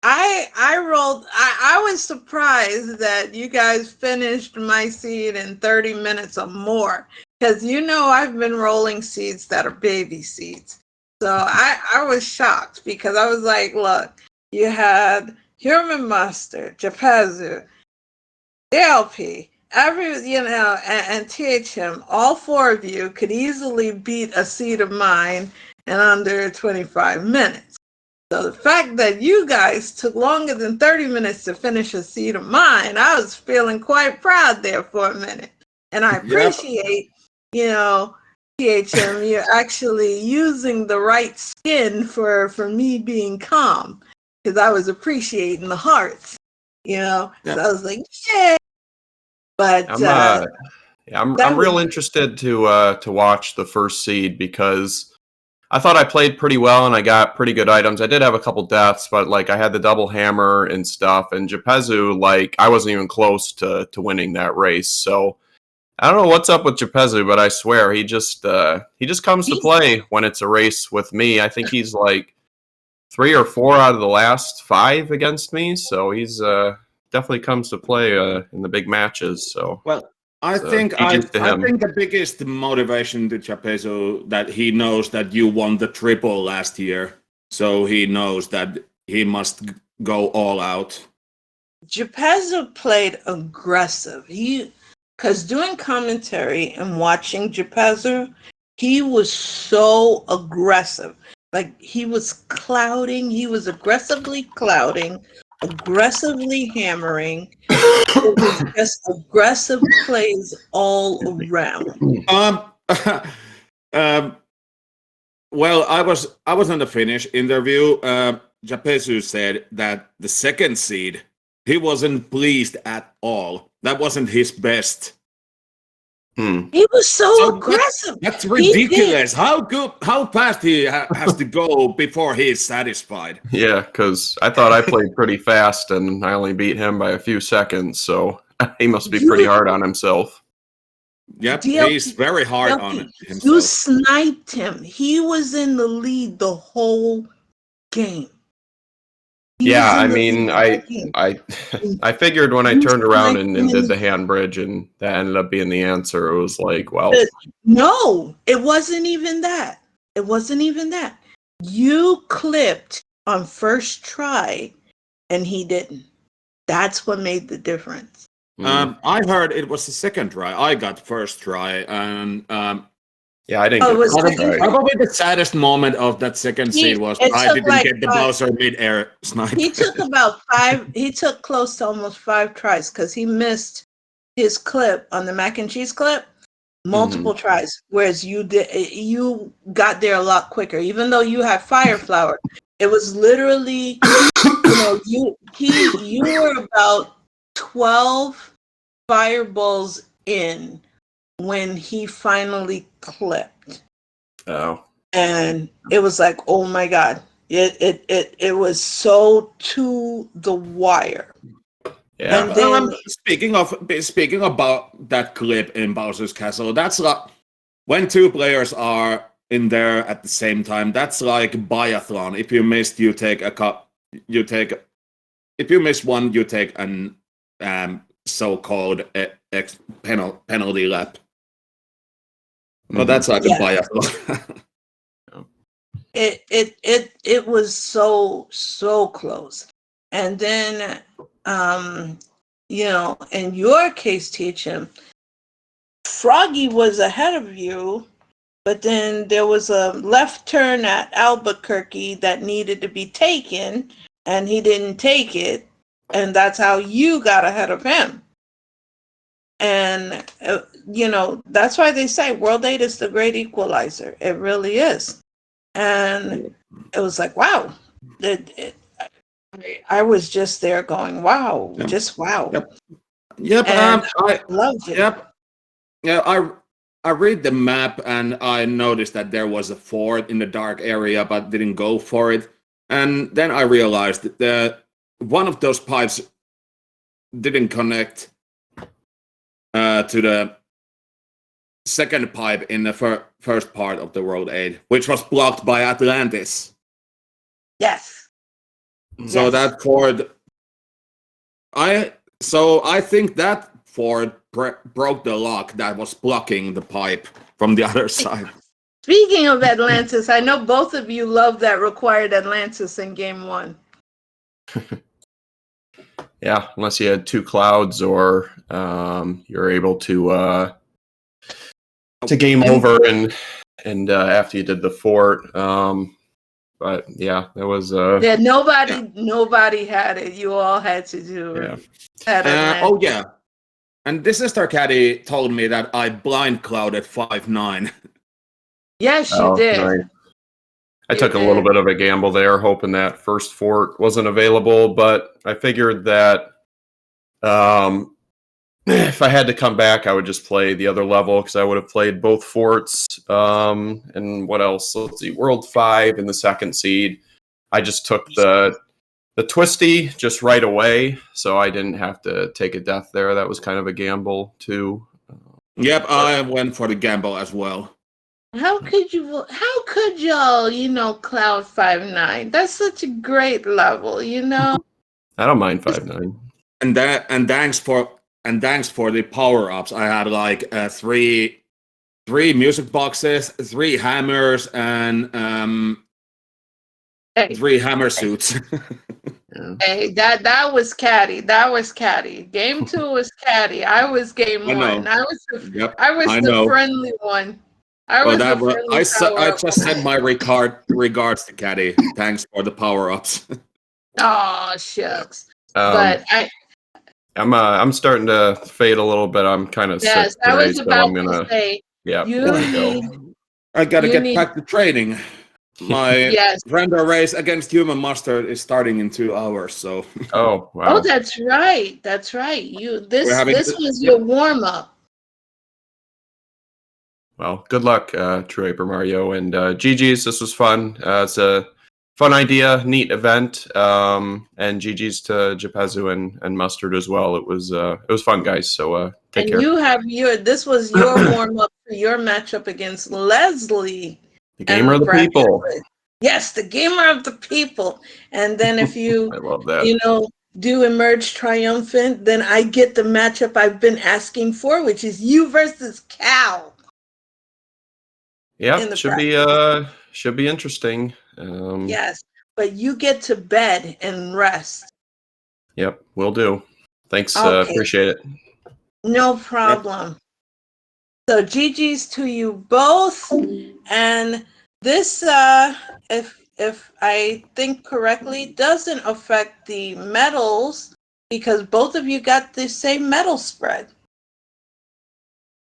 I was surprised that you guys finished my seed in 30 minutes or more, because I've been rolling seeds that are baby seeds. So I was shocked, because I was like, look, you had HUmanMustard, Japezu, DLP, and THM. All 4 of you could easily beat a seed of mine in under 25 minutes. So the fact that you guys took longer than 30 minutes to finish a seed of mine, I was feeling quite proud there for a minute. And I appreciate, THM, you're actually using the right skin for me being calm, because I was appreciating the hearts, So I was like, yeah. But I'm real interested to watch the first seed, because I thought I played pretty well and I got pretty good items. I did have a couple deaths, but like I had the double hammer and stuff. And Japezu, like I wasn't even close to winning that race. So I don't know what's up with Japezu, but I swear he just comes to play when it's a race with me. I think he's like 3 or 4 out of the last 5 against me. So he's definitely comes to play in the big matches. So I think the biggest motivation to Japezu that he knows that you won the triple last year, so he knows that he must go all out. Japezu played aggressive. Because doing commentary and watching Japezu, he was so aggressive. Like he was clouding, he was aggressively clouding, aggressively hammering. It was just aggressive plays all around. Well, I was on the Finnish interview. Japezu said that the second seed, he wasn't pleased at all. That wasn't his best. He was so aggressive. That's ridiculous. How fast he has to go before he is satisfied? Yeah, because I thought I played pretty fast and I only beat him by a few seconds, so he must be pretty hard on himself. Yep, he's very hard on himself. You sniped him. He was in the lead the whole game. I mean, I figured when I turned around and did the hand bridge, and that ended up being the answer. It was like, well, no, it wasn't even that. It wasn't even that. You clipped on first try, and he didn't. That's what made the difference. I heard it was the second try. I got first try, and yeah, I didn't. Probably the saddest moment of that second seed was I didn't get the Bowser mid-air snipe. He took about 5. He took close to almost 5 tries because he missed his clip on the mac and cheese clip multiple tries, whereas you got there a lot quicker. Even though you had fire flower, it was literally you were about 12 fireballs in when he finally clipped. Oh. And it was like, oh my God. It was so to the wire. Yeah. And then speaking about that clip in Bowser's Castle, that's like when 2 players are in there at the same time, that's like biathlon. If you missed, you take a cup. If you miss one, you take an so-called penalty lap. Well, that's like a biathlon. It was so close. And then in your case, THM, Froggy was ahead of you, but then there was a left turn at Albuquerque that needed to be taken, and he didn't take it, and that's how you got ahead of him. And that's why they say World 8 is the great equalizer. It really is. And it was like, wow. I was just there going, wow, just wow. Yep. I loved it. Yep. Yeah, I read the map and I noticed that there was a fort in the dark area, but didn't go for it. And then I realized that one of those pipes didn't connect to the second pipe in the first part of the World 8, which was blocked by Atlantis. Yes. So that fort, I think that fort broke the lock that was blocking the pipe from the other side. Speaking of Atlantis, I know both of you love that required Atlantis in Game 1. Yeah, unless you had 2 clouds or you're able to game over and after you did the fort. But yeah, it was Yeah, nobody had it. You all had to do yeah. it. Had Oh yeah, and this sister caddy told me that I blind clouded 5-9. Yes, you Oh, did. nice. I You took a little did. bit of a gamble there, hoping that first fort wasn't available, but I figured that if I had to come back, I would just play the other level because I would have played both forts. And what else? Let's see, World 5 in the second seed. I just took the twisty just right away, so I didn't have to take a death there. That was kind of a gamble too. Yep, I went for the gamble as well. How could y'all, cloud 5-9? That's such a great level, I don't mind 5-9. And thanks for the power ups. I had like three music boxes, 3 hammers, and Hey, 3 hammer suits. Yeah. hey, that was catty. That was catty. Game 2 was catty. I was game I 1. know. Yep, I was I the know. friendly one. I Well, was the friendly I power. just sent my regards to Caddy. Thanks for the power ups. Oh shucks. Um, But I'm starting to fade a little bit. I'm kind of sick yes, I today, was so about I'm to gonna say I'm you gonna go. need I gotta you get need back to training. My yes. render race against HUmanMustard is starting in 2 hours, so Oh Oh, wow. that's right. That's right. we're having This was your warm up. Well, good luck, TrueHyperMario, and GG's. This was fun. It's a fun idea, neat event, and GG's to Japezu and Mustard as well. It was fun, guys. So take And care. you have this was your warm up for your matchup against Leslie. The gamer of the people. Yes, the gamer of the people. And then if you I love that. do emerge triumphant, then I get the matchup I've been asking for, which is you versus Cal. Yeah, should be interesting. Yes, but you get to bed and rest. Yep, will do. Thanks, Okay, appreciate it. no problem. So GG's to you both, and this, if I think correctly, doesn't affect the medals because both of you got the same medal spread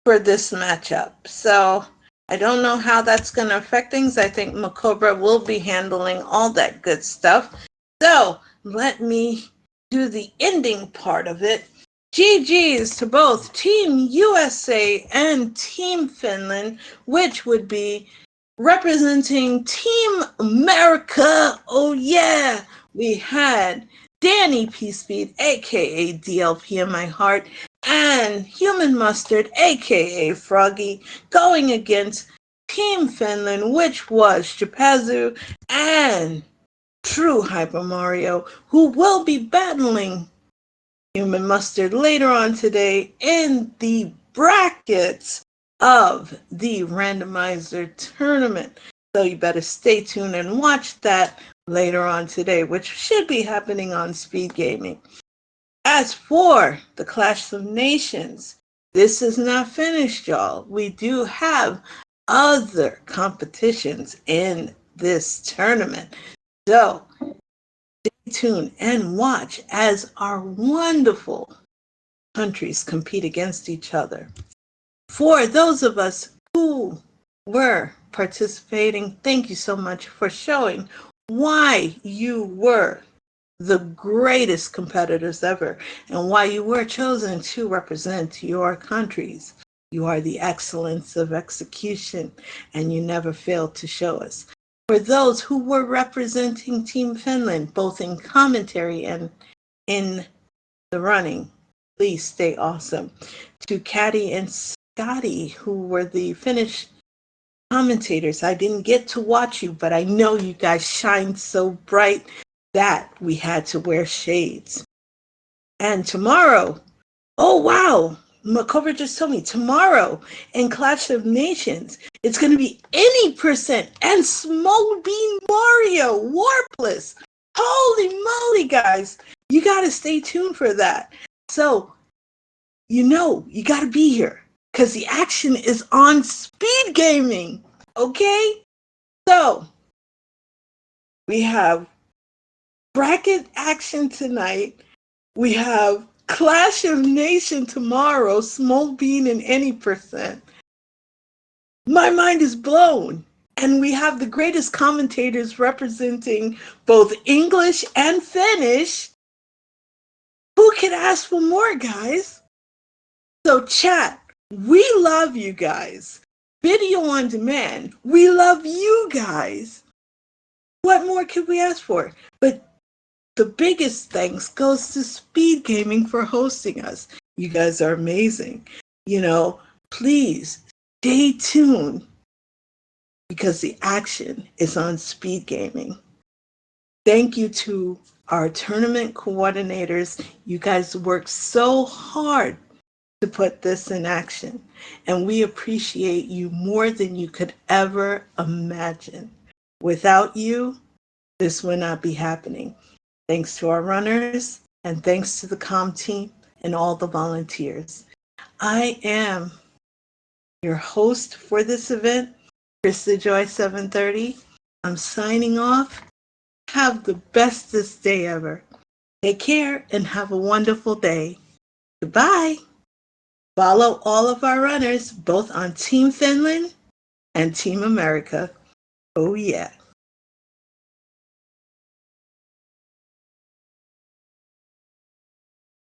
for this matchup. So I don't know how that's going to affect things. I think Macobra will be handling all that good stuff. So let me do the ending part of it. GG's to both Team USA and Team Finland, which would be representing Team America. Oh yeah, we had Dannypspeed, aka DLP in my heart, and HUmanMustard, aka Froggy, going against Team Finland, which was Japezu and TrueHyperMario, who will be battling HUmanMustard later on today in the brackets of the randomizer tournament. So you better stay tuned and watch that later on today, which should be happening on SpeedGaming. As for the Clash of Nations, this is not finished, y'all. We do have other competitions in this tournament. So stay tuned and watch as our wonderful countries compete against each other. For those of us who were participating, thank you so much for showing why you were the greatest competitors ever and why you were chosen to represent your countries. You are the excellence of execution and you never failed to show us. For those who were representing Team Finland, both in commentary and in the running, please stay awesome. To Caddy and Scotty, who were the Finnish commentators, I didn't get to watch you, but I know you guys shine so bright that we had to wear shades. And tomorrow, oh wow, Macover just told me tomorrow in Clash of Nations, it's going to be any percent and Small Bean Mario Warpless. Holy moly, guys. You got to stay tuned for that. So, you got to be here because the action is on SpeedGaming. Okay? So, We have bracket action tonight. We have Clash of Nation tomorrow, Small Bean and Any Percent. My mind is blown. And we have the greatest commentators representing both English and Finnish. Who could ask for more, guys? So chat, we love you guys. Video on demand, we love you guys. What more could we ask for? But the biggest thanks goes to SpeedGaming for hosting us. You guys are amazing. Please stay tuned because the action is on SpeedGaming. Thank you to our tournament coordinators. You guys worked so hard to put this in action, and we appreciate you more than you could ever imagine. Without you, this would not be happening. Thanks to our runners, and thanks to the comm team and all the volunteers. I am your host for this event, Krista Joy 730. I'm signing off. Have the bestest day ever. Take care and have a wonderful day. Goodbye. Follow all of our runners, both on Team Finland and Team America. Oh yeah.